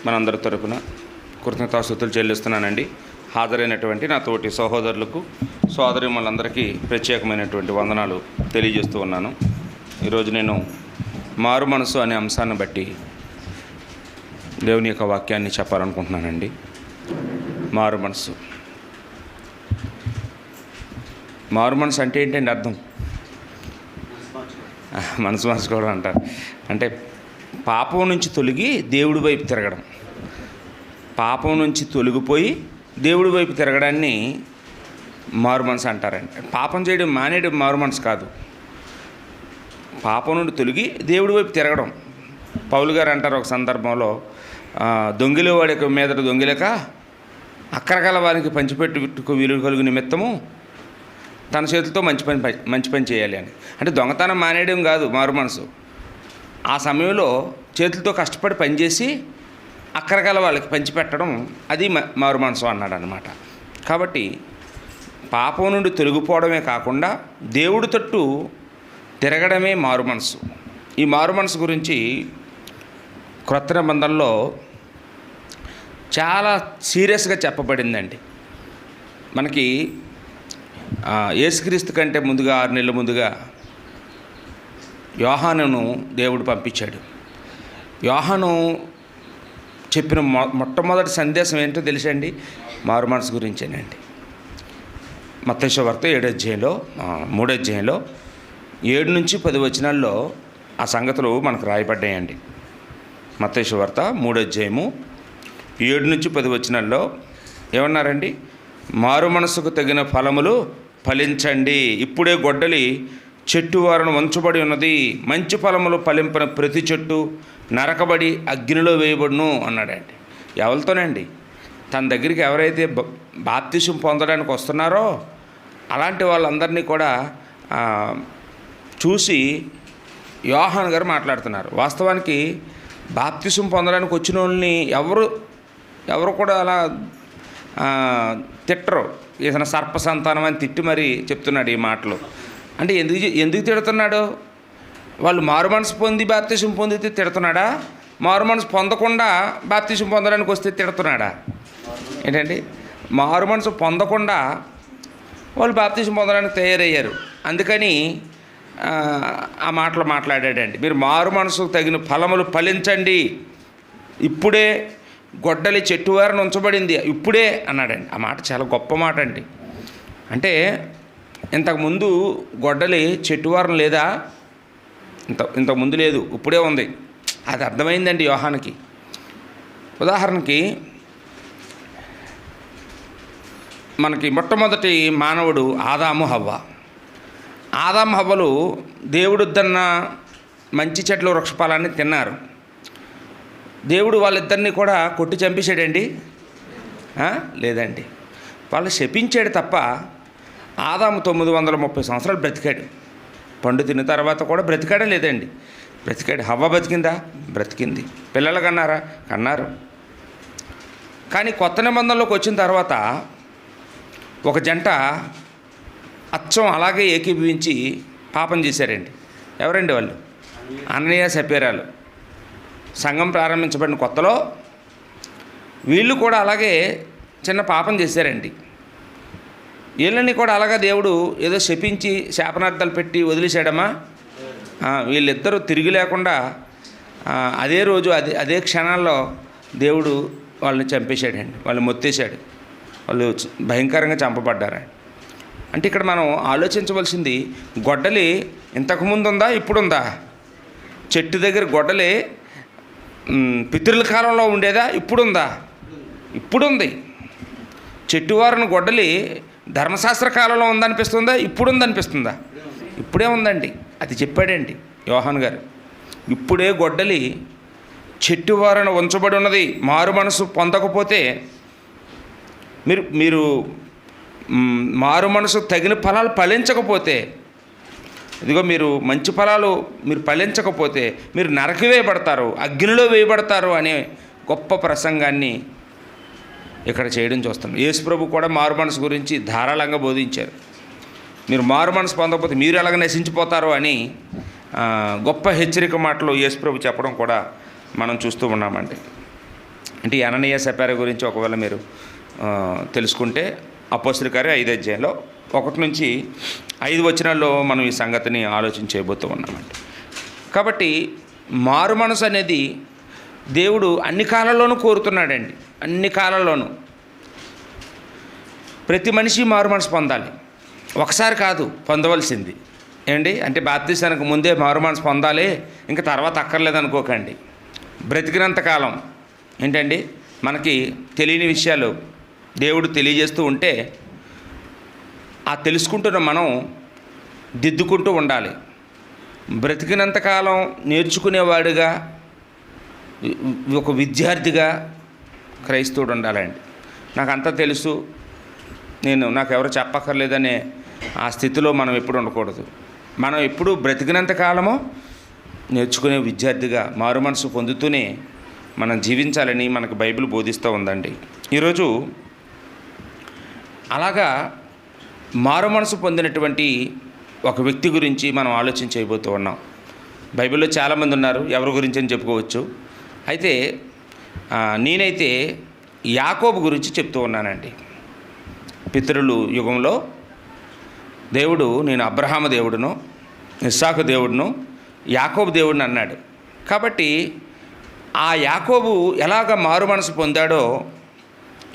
మనందరి తరపున కృతజ్ఞతాస్తుతులు చెల్లిస్తున్నానండి. హాజరైనటువంటి నా తోటి సహోదరులకు సోదరీమణులందరికీ ప్రత్యేకమైనటువంటి వందనాలు తెలియజేస్తూ ఉన్నాను. ఈరోజు నేను మారు మనసు అనే అంశాన్ని బట్టి దేవుని యొక్క వాక్యాన్ని చెప్పాలనుకుంటున్నానండి. మారు మనసు అంటే ఏంటండి అర్థం? మనసు మార్చుకోవడం అంటారు. అంటే పాపం నుంచి తొలగి దేవుడి వైపు తిరగడం, పాపం నుంచి తొలగిపోయి దేవుడి వైపు తిరగడాన్ని మారు మనసు అంటారండి. పాపం చేయడం మానేయడం మారు మనసు కాదు, పాపం నుండి తొలగి దేవుడి వైపు తిరగడం. పౌలు గారు అంటారు ఒక సందర్భంలో, దొంగిలే వాడి మీదట దొంగిలేక అక్కరగల వారికి పంచిపెట్టుకు వీలు కలుగు నిమిత్తము తన చేతులతో మంచి పని చేయాలి అని. అంటే దొంగతనం మానేయడం కాదు మారు మనసు, ఆ సమయంలో చేతులతో కష్టపడి పనిచేసి అక్కరగల వాళ్ళకి పంచిపెట్టడం, అది మారు మనసు అన్నాడు అనమాట. కాబట్టి పాపం నుండి తొలగిపోవడమే కాకుండా దేవుడి తట్టు తిరగడమే మారు మనసు. ఈ మారు మనసు గురించి క్రొత్త నిబంధనలో చాలా సీరియస్గా చెప్పబడిందండి. మనకి యేసుక్రీస్తు కంటే ముందుగా 6 నెలల ముందుగా యోహానును దేవుడు పంపించాడు. యోహాను చెప్పిన మొట్టమొదటి సందేశం ఏంటో తెలుసండి? మారు మనసు గురించేనండి. మత్తయి సువార్త 3వ అధ్యాయంలో 7 నుంచి 10 వచనాల్లో ఆ సంగతులు మనకు రాయబడ్డాయండి. మత్తయి సువార్త 3వ అధ్యాయము 7 నుంచి 10 వచనాల్లో ఏమన్నారండి? మారు మనసుకు తగిన ఫలములు ఫలించండి, ఇప్పుడే గొడ్డలి చెట్టు వారను వంచబడి ఉన్నది, మంచి ఫలములు ఫలింపిన ప్రతి చెట్టు నరకబడి అగ్నిలో వేయబడును అన్నాడండి. ఎవరితోనండి? తన దగ్గరికి ఎవరైతే బాప్తిసం పొందడానికి వస్తున్నారో అలాంటి వాళ్ళందరినీ కూడా చూసి యోహాను గారు మాట్లాడుతున్నారు. వాస్తవానికి బాప్తిసం పొందడానికి వచ్చిన వాళ్ళని ఎవరు కూడా అలా తిట్టరు. ఏదైనా సర్ప సంతానం అని తిట్టి మరీ చెప్తున్నాడు ఈ మాటలు. అంటే ఎందుకు తిడుతున్నాడు? వాళ్ళు మారు మనసు పొంది బాప్తిసం పొందితే తిడుతున్నాడా? మారు మనసు పొందకుండా బాప్తిసం పొందడానికి వస్తే తిడుతున్నాడా? ఏంటండి, మారు మనసు పొందకుండా వాళ్ళు బాప్తిసం పొందడానికి తయారయ్యారు, అందుకని ఆ మాటలు మాట్లాడాడండి. మీరు మారు మనసుకు తగిన ఫలములు ఫలించండి, ఇప్పుడే గొడ్డలి చెట్టు వారన ఉంచబడింది, ఇప్పుడే అన్నాడండి. ఆ మాట చాలా గొప్ప మాట అండి. అంటే ఇంతకుముందు గొడ్డలి చెట్టు వారన లేదా? ఇంతకుముందు లేదు, ఇప్పుడే ఉంది. అది అర్థమైందండి యోహానికి. ఉదాహరణకి మనకి మొట్టమొదటి మానవుడు ఆదాము హవ్వలు దేవుడుద్దన్న మంచి చెట్ల వృక్షఫలాన్ని తిన్నారు. దేవుడు వాళ్ళిద్దరినీ కూడా కొట్టి చంపేశాడండి? లేదండి, వాళ్ళు శపించాడు తప్ప. ఆదాము 930 సంవత్సరాలు బ్రతికాడు. పండు తిన్న తర్వాత కూడా బ్రతికాడా? లేదండి, బ్రతికాడు. హవ్వ బతికిందా? బ్రతికింది. పిల్లలు కన్నారు. కానీ కొత్త నిబంధనలోకి వచ్చిన తర్వాత ఒక జంట అచ్చం అలాగే ఏకీభవించి పాపం చేశారండి. ఎవరండి వాళ్ళు? అననీయ సపీరాలు. సంఘం ప్రారంభించబడిన కొత్తలో వీళ్ళు కూడా అలాగే చిన్న పాపం చేశారండి. వీళ్ళని కూడా అలాగా దేవుడు ఏదో శపించి శాపనార్థాలు పెట్టి వదిలేశాడమ్మా? వీళ్ళిద్దరూ తిరిగి లేకుండా అదే రోజు అదే క్షణాల్లో దేవుడు వాళ్ళని చంపేశాడండి. వాళ్ళు మొత్తేశాడు. వాళ్ళు భయంకరంగా చంపబడ్డారు. అంటే ఇక్కడ మనం ఆలోచించవలసింది, గొడ్డలి ఇంతకుముందు ఉందా, ఇప్పుడుందా? చెట్టు దగ్గర గొడ్డలి పితృల కాలంలో ఉండేదా, ఇప్పుడుందా? ఇప్పుడుంది. చెట్టువారను గొడ్డలి ధర్మశాస్త్ర కాలంలో ఉందనిపిస్తుందా, ఇప్పుడుందనిపిస్తుందా? ఇప్పుడే ఉందండి. అది చెప్పాడండి యోహాను గారు. ఇప్పుడే గొడ్డలి చెట్టువారన ఉంచబడి ఉన్నది. మారు మనసు పొందకపోతే, మీరు మారు మనసు తగిన ఫలాలు ఫలించకపోతే, ఇదిగో మీరు మంచి ఫలాలు మీరు ఫలించకపోతే మీరు నరకి వేయబడతారు, అగ్నిలో వేయబడతారు అనే గొప్ప ప్రసంగాన్ని ఇక్కడ చేయడం చూస్తాం. యేసుప్రభు కూడా మారు మనసు గురించి ధారాళంగా బోధించారు. మీరు మారు మనసు పొందకపోతే మీరు ఎలాగ నశించిపోతారు అని గొప్ప హెచ్చరిక మాటలు యేసుప్రభు చెప్పడం కూడా మనం చూస్తూ ఉన్నామండి. అంటే ఈ అననీయ సపారా గురించి ఒకవేళ మీరు తెలుసుకుంటే అపోస్తలుల కార్యం 5వ అధ్యాయంలో 1 నుంచి 5 వచనాల్లో మనం ఈ సంగతిని ఆలోచించబోతూ ఉన్నామండి. కాబట్టి మారు మనసు అనేది దేవుడు అన్ని కాలాల్లోనూ కోరుతున్నాడండి. అన్ని కాలాల్లోనూ ప్రతి మనిషి మారు మనసు పొందాలి. ఒకసారి కాదు పొందవలసింది ఏంటి అంటే బాప్తీసానికి ముందే మారు మనసు పొందాలి, ఇంకా తర్వాత అక్కర్లేదనుకోకండి. బ్రతికినంత కాలం ఏంటండి మనకి తెలియని విషయాలు దేవుడు తెలియజేస్తూ ఉంటే ఆ తెలుసుకుంటున్న మనం దిద్దుకుంటూ ఉండాలి. బ్రతికినంతకాలం నేర్చుకునేవాడుగా, ఒక విద్యార్థిగా క్రైస్తవుడు ఉండాలండి. నాకంతా తెలుసు, నాకు ఎవరు చెప్పక్కర్లేదనే ఆ స్థితిలో మనం ఎప్పుడు ఉండకూడదు. మనం ఎప్పుడు బ్రతికినంత కాలము నేర్చుకునే విద్యార్థిగా మారు మనసు పొందుతూనే మనం జీవించాలని మనకు బైబిల్ బోధిస్తూ ఉందండి. ఈరోజు అలాగా మారు మనసు పొందినటువంటి ఒక వ్యక్తి గురించి మనం ఆలోచించబోతూ ఉన్నాం. బైబిల్లో చాలామంది ఉన్నారు, ఎవరి గురించి అని చెప్పుకోవచ్చు. అయితే నేనైతే యాకోబు గురించి చెప్తూ ఉన్నానండి. పితరులు యుగంలో దేవుడు నేను అబ్రహాము దేవుడును, ఇస్సాకు దేవుడును, యాకోబు దేవుడిని అన్నాడు. కాబట్టి ఆ యాకోబు ఎలాగ మారు మనసు పొందాడో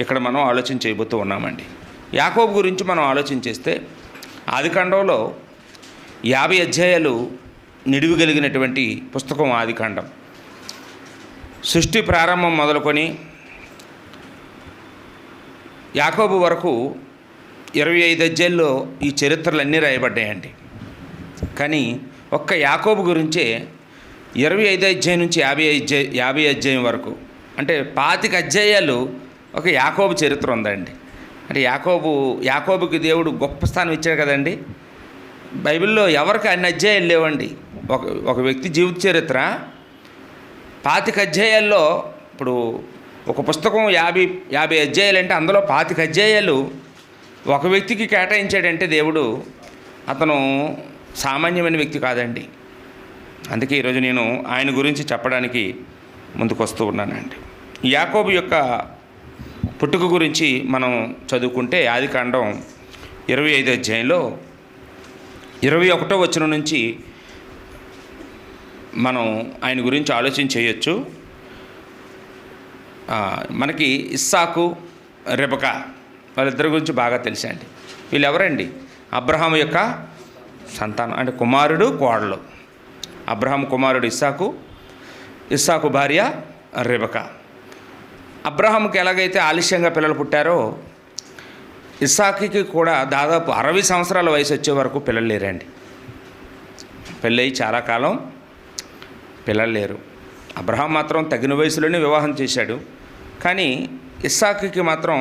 ఇక్కడ మనం ఆలోచన చేయబోతూ ఉన్నామండి. యాకోబు గురించి మనం ఆలోచించేస్తే ఆదికాండంలో 50 అధ్యాయాలు నిడివి కలిగినటువంటి పుస్తకం ఆదికాండం. సృష్టి ప్రారంభం మొదలుకొని యాకోబు వరకు 25 అధ్యాయాల్లో ఈ చరిత్రలన్నీ రాయబడ్డాయండి. కానీ ఒక్క యాకోబు గురించే 25 అధ్యాయం నుంచి 50 అధ్యాయం వరకు అంటే 25 అధ్యాయాలు ఒక యాకోబు చరిత్ర ఉందండి. అంటే యాకోబుకి దేవుడు గొప్ప స్థానం ఇచ్చాడు కదండి. బైబిల్లో ఎవరికి అన్ని అధ్యాయాలు లేవండి. ఒక వ్యక్తి జీవిత చరిత్ర 25 అధ్యాయాల్లో, ఇప్పుడు ఒక పుస్తకం 50 అధ్యాయాలు అంటే అందులో 25 అధ్యాయాలు ఒక వ్యక్తికి కేటాయించాడంటే దేవుడు, అతను సామాన్యమైన వ్యక్తి కాదండి. అందుకే ఈరోజు నేను ఆయన గురించి చెప్పడానికి ముందుకు వస్తూ ఉన్నానండి. యాకోబు యొక్క పుట్టుక గురించి మనం చదువుకుంటే ఆదికాండం 25 అధ్యాయంలో 21వ వచనం నుంచి మనం ఆయన గురించి ఆలోచన చేయొచ్చు. మనకి ఇస్సాకు, రెబకా వాళ్ళిద్దరి గురించి బాగా తెలుసండి. వీళ్ళు ఎవరండి? అబ్రహాము యొక్క సంతానం, అంటే కుమారుడు కోడలు. అబ్రహాము కుమారుడు ఇస్సాకు భార్య రెబకా. అబ్రహాముకి ఎలాగైతే ఆలస్యంగా పిల్లలు పుట్టారో ఇస్సాకుకి కూడా దాదాపు 60 సంవత్సరాల వయసు వచ్చే వరకు పిల్లలు లేరండి. పెళ్ళయి చాలా కాలం పిల్లలు లేరు. అబ్రహాం మాత్రం తగిన వయసులోనే వివాహం చేశాడు. కానీ ఇస్సాకుకి మాత్రం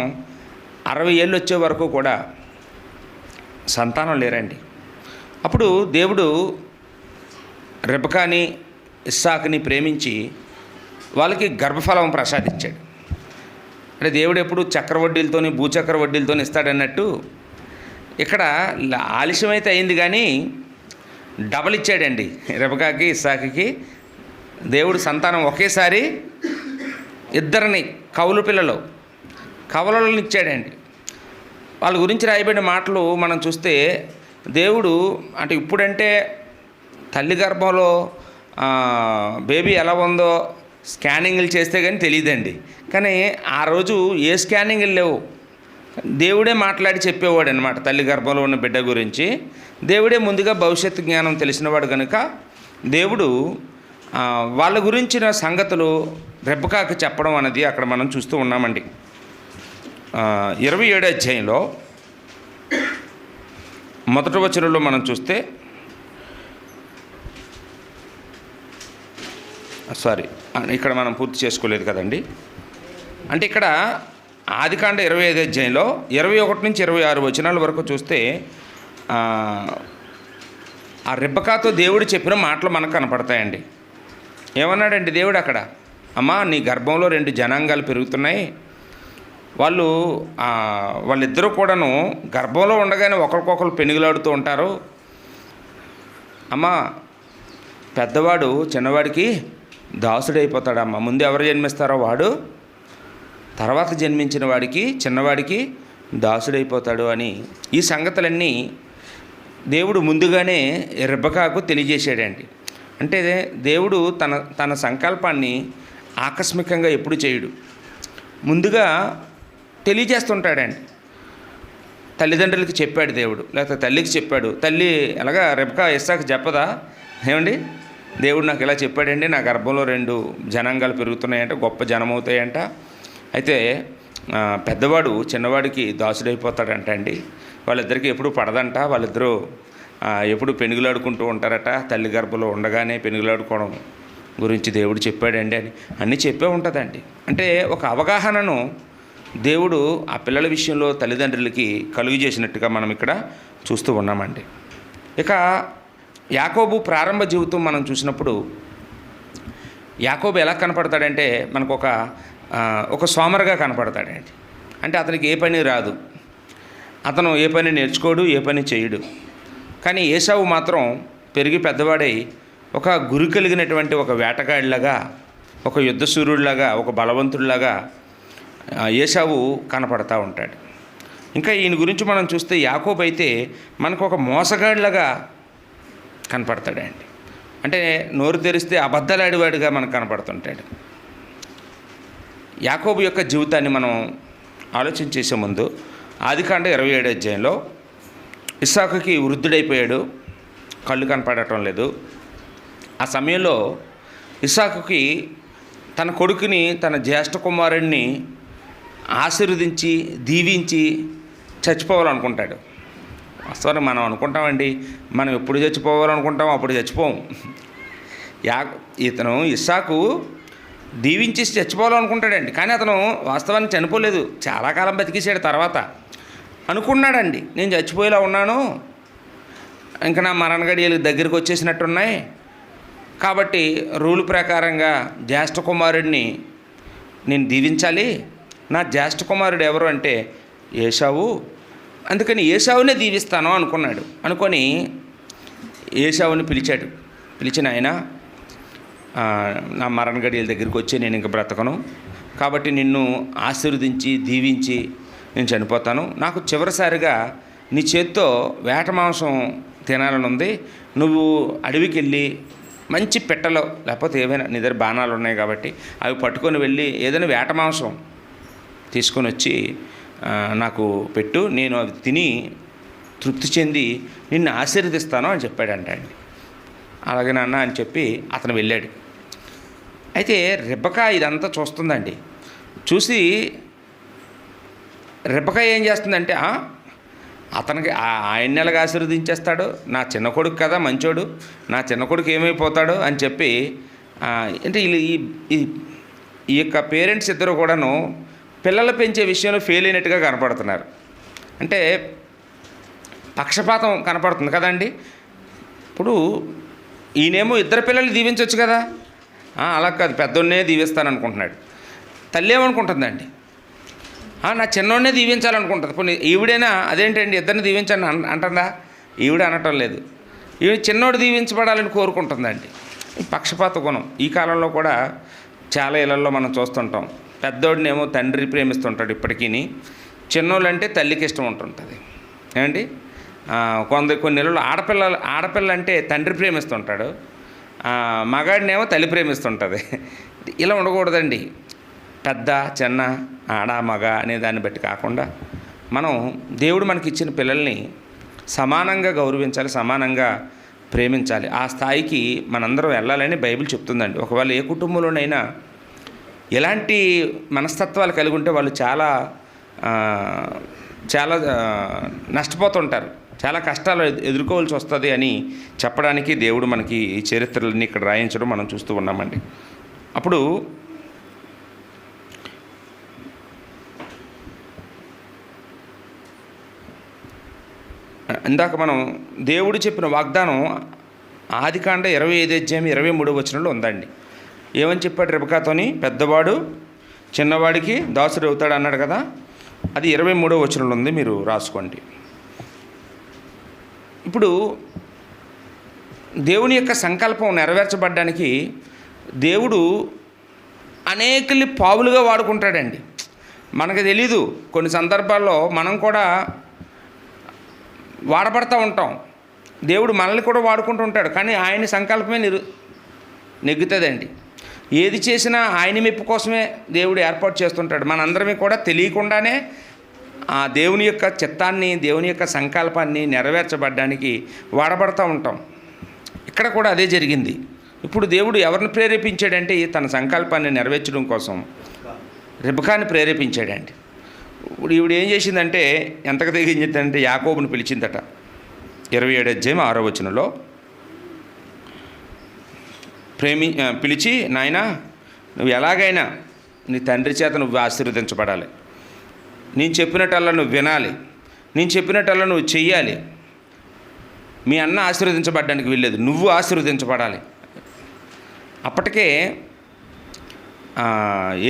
60 ఏళ్ళు వచ్చే వరకు కూడా సంతానం లేరండి. అప్పుడు దేవుడు రెబకాని, ఇస్సాకుని ప్రేమించి వాళ్ళకి గర్భఫలం ప్రసాదించాడు. అంటే దేవుడు ఎప్పుడు చక్రవడ్డీలతోని, భూచక్ర వడ్డీలతోని ఇస్తాడన్నట్టు ఇక్కడ ఆలస్యమైతే అయింది కానీ డబల్ ఇచ్చాడండి. రెబకాకి, ఇస్సాకుకి దేవుడు సంతానం ఒకేసారి ఇద్దరిని కవలలను ఇచ్చాడండి. వాళ్ళ గురించి రాయబడిన మాటలు మనం చూస్తే దేవుడు అంటే ఇప్పుడంటే తల్లి గర్భంలో బేబీ ఎలా ఉందో స్కానింగ్లు చేస్తే కానీ తెలియదండి. కానీ ఆ రోజు ఏ స్కానింగ్లు లేవు. దేవుడే మాట్లాడి చెప్పేవాడు అనమాట. తల్లి గర్భంలో ఉన్న బిడ్డ గురించి దేవుడే ముందుగా భవిష్యత్తు జ్ఞానం తెలిసినవాడు కనుక దేవుడు వాళ్ళ గురించిన సంగతులు రెబకాకి చెప్పడం అనేది అక్కడ మనం చూస్తూ ఉన్నామండి. 27వ అధ్యాయంలో 1వ వచనంలో మనం చూస్తే ఇక్కడ మనం పూర్తి చేసుకోలేదు కదండి. అంటే ఇక్కడ ఆదికాండ 25వ అధ్యాయంలో 21 నుంచి 26 వచనాల వరకు చూస్తే ఆ రెబకాతో దేవుడు చెప్పిన మాటలు మనకు కనపడతాయండి. ఏమన్నాడండి దేవుడు అక్కడ? అమ్మా, నీ గర్భంలో 2 జనాంగాలు పెరుగుతున్నాయి. వాళ్ళిద్దరూ కూడాను గర్భంలో ఉండగానే ఒకరికొకరు పెనుగులాడుతూ ఉంటారు. అమ్మా, పెద్దవాడు చిన్నవాడికి దాసుడైపోతాడమ్మా. ముందు ఎవరు జన్మిస్తారో వాడు తర్వాత జన్మించిన వాడికి, చిన్నవాడికి దాసుడైపోతాడు అని ఈ సంగతులన్నీ దేవుడు ముందుగానే రెబెకాకు తెలియజేశాడండి. అంటే దేవుడు తన సంకల్పాన్ని ఆకస్మికంగా ఎప్పుడు చేయడు, ముందుగా తెలియజేస్తుంటాడండి. తల్లిదండ్రులకి చెప్పాడు దేవుడు, లేకపోతే తల్లికి చెప్పాడు. తల్లి ఎలాగా రెబెకా ఇస్సాకు చెప్పదా, ఏమండి దేవుడు నాకు ఇలా చెప్పాడండి, నా గర్భంలో 2 జనాంగాలు పెరుగుతున్నాయంట, గొప్ప జనం అవుతాయంట, అయితే పెద్దవాడు చిన్నవాడికి దాసుడైపోతాడంట అండి, వాళ్ళిద్దరికీ ఎప్పుడు పడదంట, వాళ్ళిద్దరూ ఎప్పుడు పెనుగులాడుకుంటూ ఉంటారట, తల్లి గర్భంలో ఉండగానే పెనుగులాడుకోవడం గురించి దేవుడు చెప్పాడండి అని అన్నీ చెప్పే ఉంటుందండి. అంటే ఒక అవగాహనను దేవుడు ఆ పిల్లల విషయంలో తల్లిదండ్రులకి కలుగు చేసినట్టుగా మనం ఇక్కడ చూస్తూ ఉన్నామండి. ఇక యాకోబు ప్రారంభ జీవితం మనం చూసినప్పుడు యాకోబు ఎలా కనపడతాడంటే మనకు ఒక సోమరుగా కనపడతాడండి. అంటే అతనికి ఏ పని రాదు, అతను ఏ పని నేర్చుకోడు, ఏ పని చేయడు. కానీ ఏశావు మాత్రం పెరిగి పెద్దవాడై ఒక గురి కలిగినటువంటి ఒక వేటగాడిలాగా, ఒక యుద్ధశూరుడిలాగా, ఒక బలవంతుడిలాగా ఏశావు కనపడతా ఉంటాడు. ఇంకా ఈయన గురించి మనం చూస్తే యాకోబు అయితే మనకు ఒక మోసగాడిలాగా కనపడతాడండి. అంటే నోరు తెరిస్తే అబద్ధాలాడివాడిగా మనకు కనపడుతుంటాడు. యాకోబు యొక్క జీవితాన్ని మనం ఆలోచన చేసే ముందు ఆదికాండం 27వ అధ్యాయంలో ఇస్సాకుకి వృద్ధుడైపోయాడు, కళ్ళు కనపడటం లేదు. ఆ సమయంలో ఇస్సాకుకి తన కొడుకుని, తన జ్యేష్ఠ కుమారుడిని ఆశీర్వదించి దీవించి చచ్చిపోవాలనుకుంటాడు. వాస్తవానికి మనం అనుకుంటామండి, మనం ఎప్పుడు చచ్చిపోవాలనుకుంటాం అప్పుడు చచ్చిపోము. ఇతను ఇస్సాకు దీవించేసి చచ్చిపోవాలనుకుంటాడండి, కానీ అతను వాస్తవానికి చనిపోలేదు, చాలా కాలం బతికేసాడు. తర్వాత అనుకున్నాడండి, నేను చచ్చిపోయేలా ఉన్నాను, ఇంకా నా మరణ గడియలు దగ్గరికి వచ్చేసినట్టున్నాయి, కాబట్టి రూల్ ప్రకారంగా జ్యేష్ఠ కుమారుడిని నేను దీవించాలి. నా జ్యేష్ఠ కుమారుడు ఎవరు అంటే ఏశావు, అందుకని ఏశావునే దీవిస్తాను అనుకున్నాడు. అనుకొని ఏశావుని పిలిచాడు. పిలిచిన ఆయన, నా మరణ గడియల దగ్గరికి వచ్చి నేను ఇంక బ్రతకను, కాబట్టి నిన్ను ఆశీర్వదించి దీవించి నేను చనిపోతాను, నాకు చివరిసారిగా నీ చేత్తో వేట మాంసం తినాలని ఉంది, నువ్వు అడవికి వెళ్ళి మంచి పెట్టలో లేకపోతే ఏవైనా నీ దగ్గర బాణాలు ఉన్నాయి కాబట్టి అవి పట్టుకొని వెళ్ళి ఏదైనా వేట మాంసం తీసుకొని వచ్చి నాకు పెట్టు, నేను అవి తిని తృప్తి చెంది నిన్ను ఆశీర్వదిస్తాను అని చెప్పాడంట అండి. అలాగే నాన్న అని చెప్పి అతను వెళ్ళాడు. అయితే రెబెకా ఇదంతా చూస్తుందండి. చూసి రెబెకా ఏం చేస్తుందంటే, అతనికి ఆయన ఎలాగ ఆశీర్వదించేస్తాడు, నా చిన్న కొడుకు కదా మంచోడు, నా చిన్న కొడుకు ఏమైపోతాడు అని చెప్పి, అంటే ఈ యొక్క పేరెంట్స్ ఇద్దరు కూడాను పిల్లలు పెంచే విషయంలో ఫెయిల్ అయినట్టుగా కనపడుతున్నారు. అంటే పక్షపాతం కనపడుతుంది కదండి. ఇప్పుడు ఈయనేమో ఇద్దరు పిల్లలు దీవించవచ్చు కదా, అలా కాదు, పెద్దోన్నే దీవిస్తాను అనుకుంటున్నాడు. తల్లి ఏమనుకుంటుందండి, నా చిన్నోడినే దీవించాలనుకుంటుంది. ఇప్పుడు ఈవిడైనా అదేంటండి ఇద్దరిని దీవించండి అంటుందా? ఈవిడ అనటం లేదు, ఈవిడ చిన్నోడు దీవించబడాలని కోరుకుంటుందండి. ఈ పక్షపాత గుణం ఈ కాలంలో కూడా చాలా ఇళ్లలో మనం చూస్తుంటాం. పెద్దోడినేమో తండ్రి ప్రేమిస్తుంటాడు ఇప్పటికీ, చిన్నోళ్ళు అంటే తల్లికి ఇష్టం ఉంటుంటుంది ఏమండి. కొన్ని ఇళ్ళలో ఆడపిల్ల అంటే తండ్రి ప్రేమిస్తుంటాడు, మగాడినేమో తల్లి ప్రేమిస్తుంటుంది. ఇలా ఉండకూడదండి. పెద్ద చిన్న ఆడ మగ అనే దాన్ని బట్టి కాకుండా మనం దేవుడు మనకి ఇచ్చిన పిల్లల్ని సమానంగా గౌరవించాలి, సమానంగా ప్రేమించాలి. ఆ స్థాయికి మనందరం వెళ్ళాలని బైబిల్ చెప్తుందండి. ఒకవేళ ఏ కుటుంబంలోనైనా ఎలాంటి మనస్తత్వాలు కలిగి ఉంటే వాళ్ళు చాలా నష్టపోతుంటారు, చాలా కష్టాలు ఎదుర్కోవాల్సి వస్తుంది అని చెప్పడానికి దేవుడు మనకి ఈ చరిత్రలన్నీ ఇక్కడ రాయించడం మనం చూస్తూ ఉన్నామండి. అప్పుడు ఇందాక మనం దేవుడు చెప్పిన వాగ్దానం ఆదికాండం 25వ అధ్యాయం 23వ వచనంలో ఉందండి. ఏమని చెప్పాడు రెబెకాతోని? పెద్దవాడు చిన్నవాడికి దాసుడు అవుతాడు అన్నాడు కదా. అది 23వ వచనంలో ఉంది, మీరు రాసుకోండి. ఇప్పుడు దేవుని యొక్క సంకల్పం నెరవేర్చబడ్డానికి దేవుడు అనేకల్ని పావులుగా వాడుకుంటాడండి. మనకు తెలీదు. కొన్ని సందర్భాల్లో మనం కూడా వాడబడతా ఉంటాం. దేవుడు మనల్ని కూడా వాడుకుంటూ ఉంటాడు. కానీ ఆయన సంకల్పమే నెగ్గుతుందండి. ఏది చేసినా ఆయన మెప్పు కోసమే దేవుడు ఏర్పాటు చేస్తుంటాడు. మనందరమీ కూడా తెలియకుండానే ఆ దేవుని యొక్క చిత్తాన్ని, దేవుని యొక్క సంకల్పాన్ని నెరవేర్చబడ్డానికి వాడబడతా ఉంటాం. ఇక్కడ కూడా అదే జరిగింది. ఇప్పుడు దేవుడు ఎవరిని ప్రేరేపించాడంటే తన సంకల్పాన్ని నెరవేర్చడం కోసం రిబకాని ప్రేరేపించాడండి. ఇప్పుడు ఈవిడ ఏం చేసిందంటే ఎంతకు తెగించిందంటే యాకోబుని పిలిచిందట. 27 అధ్యాయం 6వ వచనంలో పిలిచి, నాయనా నువ్వు ఎలాగైనా నీ తండ్రి చేత నువ్వు ఆశీర్వదించబడాలి, నేను చెప్పినట్టల్లా నువ్వు వినాలి, నేను చెప్పినట్టల్లా నువ్వు చెయ్యాలి. మీ అన్న ఆశీర్వదించబడ్డానికి వెళ్ళలేదు, నువ్వు ఆశీర్వదించబడాలి. అప్పటికే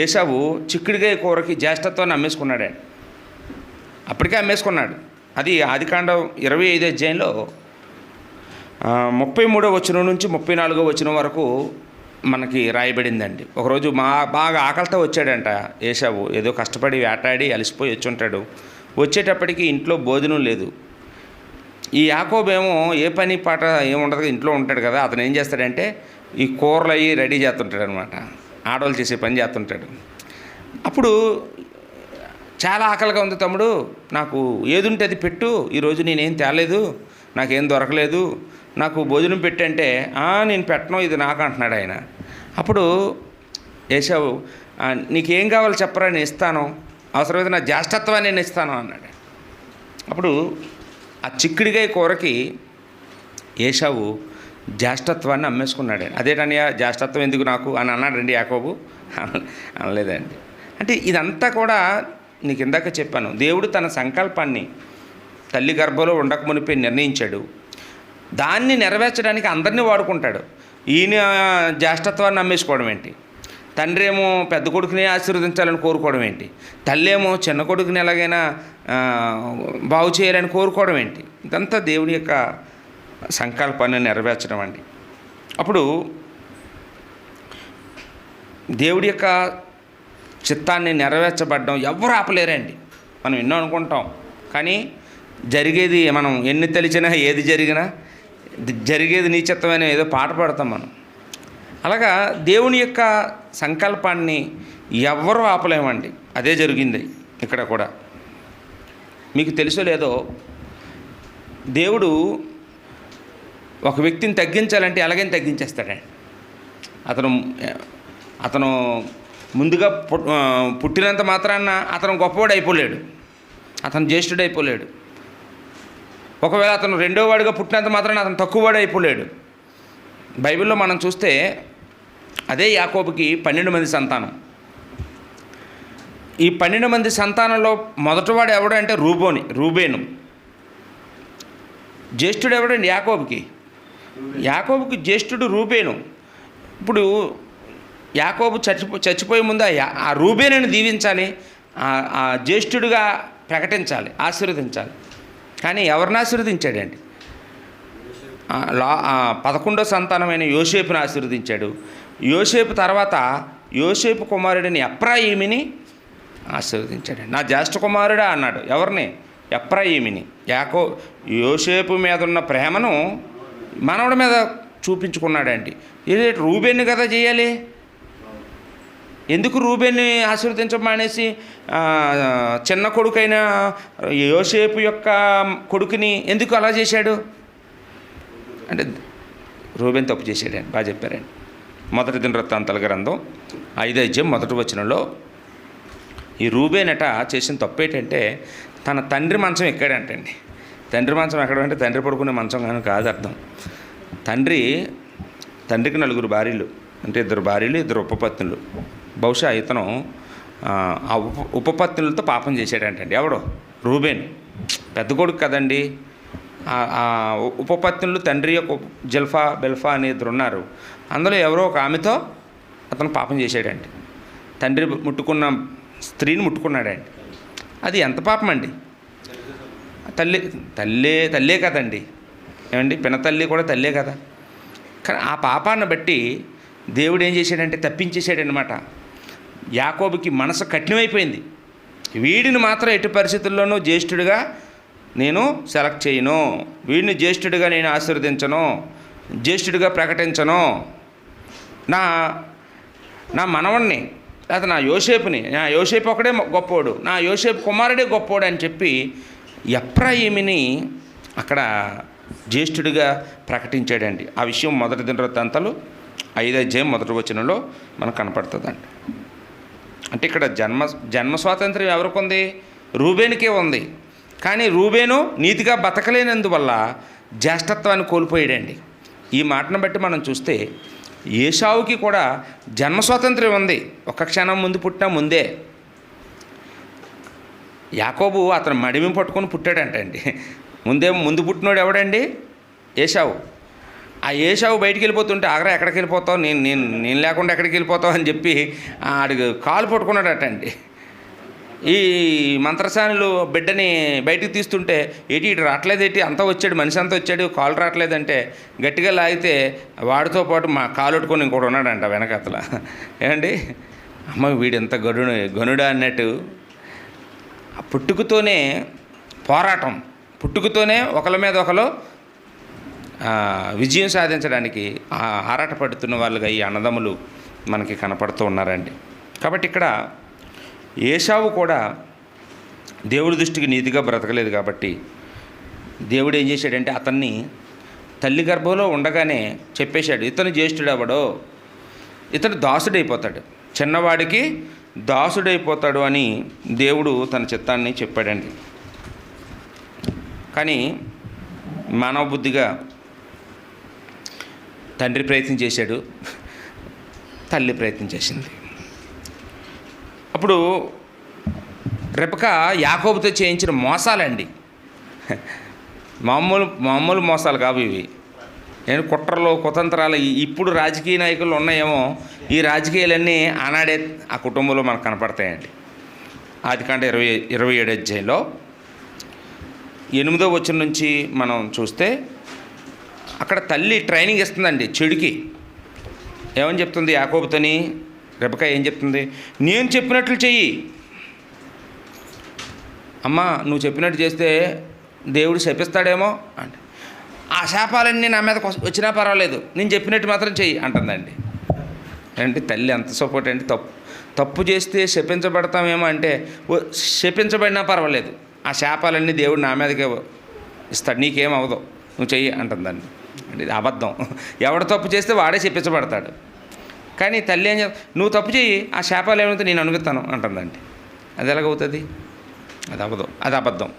ఏసావు చిక్కుడుకాయ కూరకి జ్యేష్ఠత్వాన్ని అమ్మేసుకున్నాడు. అప్పటికే అమ్మేసుకున్నాడు. అది ఆదికాండం 25 అధ్యాయంలో 33వ వచనం నుంచి 34వ వచనం వరకు మనకి రాయబడిందండి. ఒకరోజు బాగా ఆకలితో వచ్చాడంట ఏసావు. ఏదో కష్టపడి వేటాడి అలసిపోయి వచ్చి ఉంటాడు. వచ్చేటప్పటికి ఇంట్లో భోజనం లేదు. ఈ యాకోబేమో ఏ పని పాట ఏముండదు, ఇంట్లో ఉంటాడు కదా. అతను ఏం చేస్తాడంటే ఈ కూరలు అవి రెడీ చేస్తుంటాడు అనమాట. ఆడవాళ్ళు చేసే పని చేస్తుంటాడు. అప్పుడు చాలా ఆకలిగా ఉంది తమ్ముడు, నాకు ఏది ఉంటే అది పెట్టు, ఈరోజు నేనేం తేలేదు, నాకేం దొరకలేదు, నాకు భోజనం పెట్టంటే నేను పెట్టను, ఇది నాకు అంటున్నాడు ఆయన. అప్పుడు ఏసావు, నీకేం కావాలో చెప్పరా, నేను ఇస్తాను, అవసరమైతే నా జ్యేష్ఠత్వాన్ని నేను ఇస్తాను అన్నాడు. అప్పుడు ఆ చిక్కుడికాయ కూరకి ఏసావు జ్యేష్ఠత్వాన్ని అమ్మేసుకున్నాడు. అదేటన్నయ్య జ్యేష్ఠత్వం ఎందుకు నాకు అని అన్నాడండి యాకోబు. అనలేదండి. అంటే ఇదంతా కూడా నీకు ఇందాక చెప్పాను, దేవుడు తన సంకల్పాన్ని తల్లి గర్భంలో ఉండక మునిపే నిర్ణయించాడు. దాన్ని నెరవేర్చడానికి అందరినీ వాడుకుంటాడు. ఈయన జ్యేష్ఠత్వాన్ని అమ్మేసుకోవడం ఏంటి, తండ్రి ఏమో పెద్ద కొడుకుని ఆశీర్వదించాలని కోరుకోవడం ఏంటి, తల్లి ఏమో చిన్న కొడుకుని ఎలాగైనా బాగు చేయాలని కోరుకోవడం ఏంటి, ఇదంతా దేవుని యొక్క సంకల్పాన్ని నెరవేర్చడం అండి. అప్పుడు దేవుడి యొక్క చిత్తాన్ని నెరవేర్చబడ్డం ఎవరు ఆపలేరండి. మనం ఎన్నో అనుకుంటాం, కానీ జరిగేది మనం ఎన్ని తెలిసినా ఏది జరిగినా జరిగేది నీ చిత్తమైన ఏదో పాట పాడతాం మనం. అలాగా దేవుని యొక్క సంకల్పాన్ని ఎవ్వరూ ఆపలేమండి. అదే జరిగింది ఇక్కడ కూడా. మీకు తెలుసో లేదో, దేవుడు ఒక వ్యక్తిని తగ్గించాలంటే ఎలాగైనా తగ్గించేస్తాడండి. అతను ముందుగా పుట్టినంత మాత్రాన అతను గొప్పవాడు అయిపోలేడు, అతను జ్యేష్ఠుడు అయిపోలేడు. ఒకవేళ అతను రెండో వాడిగా పుట్టినంత మాత్రాన అతను తక్కువవాడు అయిపోలేడు. బైబిల్లో మనం చూస్తే అదే యాకోబుకి 12 మంది సంతానం. ఈ 12 మంది సంతానంలో మొదటివాడు ఎవడు అంటే రూబేను. జ్యేష్ఠుడు ఎవడండి యాకోబుకి జ్యేష్ఠుడు రూబేను. ఇప్పుడు యాకోబు చచ్చిపోయే ముందు ఆ రూబేనుని దీవించాలి, ఆ జ్యేష్ఠుడిగా ప్రకటించాలి, ఆశీర్వదించాలి. కానీ ఎవరిని ఆశీర్వదించాడండి? 11వ సంతానమైన యోసేపుని ఆశీర్వదించాడు. యోసేపు తర్వాత యోసేపు కుమారుడిని ఎఫ్రాయిముని ఆశీర్వదించాడండి. నా జ్యేష్ఠ కుమారుడా అన్నాడు. ఎవరిని? ఎఫ్రాయిముని. యోసేపు మీద ఉన్న ప్రేమను మనవడి మీద చూపించుకున్నాడండి. ఇది రూబేన్ని కదా చేయాలి. ఎందుకు రూబేన్ని ఆశీర్వదించమానేసి చిన్న కొడుకైన యోసేపు యొక్క కొడుకుని ఎందుకు అలా చేశాడు అంటే రూబేన్ తప్పు చేశాడండి. బాగా చెప్పారండి. మొదటి దినవృత్తాంతాల గ్రంథం 5వ అధ్యాయం 1వ వచనంలో ఈ రూబేనట చేసిన తప్పు ఏంటంటే తన తండ్రి మంచం ఎక్కాడంటండి. తండ్రి మంచం ఎక్కడంటే తండ్రి పడుకునే మంచం కానీ కాదు అర్థం. తండ్రికి 4 భార్యలు, అంటే 2 భార్యలు 2 ఉపపత్నులు. బహుశా ఇతను ఆ ఉపపత్నులతో పాపం చేశాడంటండి. ఎవడో? రూబేన్. పెద్ద కొడుకు కదండి. ఆ ఉపపత్నులు తండ్రి యొక్క బెల్ఫా అనే 2 ఉన్నారు. అందులో ఎవరో ఒక ఆమెతో అతను పాపం చేశాడండి. తండ్రి ముట్టుకున్న స్త్రీని ముట్టుకున్నాడండి. అది ఎంత పాపం అండి? తల్లే కదండి. ఏమండి, పినతల్లి కూడా తల్లే కదా. కానీ ఆ పాపాన్ని బట్టి దేవుడు ఏం చేశాడంటే తప్పించేశాడనమాట. యాకోబుకి మనసు కఠినమైపోయింది. వీడిని మాత్రం ఎట్టి పరిస్థితుల్లోనూ జ్యేష్ఠుడిగా నేను సెలెక్ట్ చేయను, వీడిని జ్యేష్ఠుడిగా నేను ఆశీర్వదించను, జ్యేష్ఠుడిగా ప్రకటించను. నా నా మనవణ్ణి లేదా నా యోసేపు ఒకడే గొప్పోడు, నా యోసేపు కుమారుడే గొప్పోడు అని చెప్పి ఎఫ్రాయిముని అక్కడ జ్యేష్ఠుడిగా ప్రకటించాడండి. ఆ విషయం మొదటి దినవృత్తాంతాలు 5వ అధ్యాయం మొదటి వచనంలో మనకు కనపడుతుందండి. అంటే ఇక్కడ జన్మ స్వాతంత్ర్యం ఎవరికి ఉంది? రూబేనుకే ఉంది. కానీ రూబేను నీతిగా బతకలేనందువల్ల జ్యేష్ఠత్వాన్ని కోల్పోయాడండి. ఈ మాటను బట్టి మనం చూస్తే ఏశావుకి కూడా జన్మ స్వాతంత్ర్యం ఉంది, ఒక్క క్షణం ముందు పుట్టినా ముందే. యాకోబు అతను మడిమి పట్టుకొని పుట్టాడంటండి. ముందు పుట్టినోడు ఎవడండి? ఏశావు. ఆ ఏశావు బయటికి వెళ్ళిపోతుంటే ఆగ్రా ఎక్కడికి వెళ్ళిపోతావు, నేను లేకుండా ఎక్కడికి వెళ్ళిపోతావు అని చెప్పి ఆడికి కాలు పట్టుకున్నాడటండి. ఈ మంత్రసానులు బిడ్డని బయటికి తీస్తుంటే ఇటు రావట్లేదేంటి, అంతా వచ్చాడు, మనిషి అంతా వచ్చాడు, కాలు రావట్లేదంటే గట్టిగా లాగితే వాడితో పాటు మా కాలు పట్టుకొని ఇంకోటి ఉన్నాడంట వెనకతల. ఏమండి, అమ్మ వీడెంత గనుడా అన్నట్టు పుట్టుకతోనే పోరాటం, పుట్టుకతోనే ఒకరి మీద ఒకరు విజయం సాధించడానికి ఆరాటపడుతున్న వాళ్ళుగా ఈ అన్నదమ్ములు మనకి కనపడుతూ ఉన్నారండి. కాబట్టి ఇక్కడ ఏశావు కూడా దేవుడి దృష్టికి నీతిగా బ్రతకలేదు కాబట్టి దేవుడు ఏం చేశాడంటే అతన్ని తల్లి గర్భంలో ఉండగానే చెప్పేశాడు, ఇతను జ్యేష్ఠుడు అవ్వడో, ఇతను దాసుడైపోతాడు, చిన్నవాడికి దాసుడైపోతాడు అని దేవుడు తన చిత్తాన్ని చెప్పాడండి. కానీ మానవ బుద్ధిగా తండ్రి ప్రయత్నం చేశాడు, తల్లి ప్రయత్నం చేసింది. అప్పుడు రెబెకా యాకోబుతో చేయించిన మోసాలండి, మామూలు మోసాలు కావు ఇవి. నేను కుట్రలు కుతంత్రాలు ఇప్పుడు రాజకీయ నాయకులు ఉన్నాయేమో, ఈ రాజకీయాలన్నీ ఆనాడే ఆ కుటుంబంలో మనకు కనపడతాయండి. ఆదికాండం 27వ అధ్యాయంలో 8వ వచనం నుంచి మనం చూస్తే అక్కడ తల్లి ట్రైనింగ్ ఇస్తుందండి చెడుకి. ఏమని చెప్తుంది యాకోబుతోని? రెబెకా ఏం చెప్తుంది? నేను చెప్పినట్లు చెయ్యి అమ్మా, నువ్వు చెప్పినట్టు చేస్తే దేవుడు శపిస్తాడేమో అంటే, ఆ శాపాలన్నీ నా మీద వచ్చినా పర్వాలేదు, నేను చెప్పినట్టు మాత్రం చెయ్యి అంటుందండి. అంటే తల్లి ఎంత సపోర్ట్ అండి. తప్పు చేస్తే శపించబడతామేమో అంటే, శపించబడినా పర్వాలేదు, ఆ శాపాలన్నీ దేవుడు నా మీదకే ఇస్తాడు, నీకేం అవ్వదు, నువ్వు చెయ్యి అంటుందండి. అంటే ఇది అబద్ధం. ఎవడు తప్పు చేస్తే వాడే శపించబడతాడు. కానీ తల్లి ఏం నువ్వు తప్పు చెయ్యి, ఆ శాపాలు ఏమైతే నేను అనుగుతాను అంటుందండి. అది ఎలాగవుతుంది? అది అబద్ధం.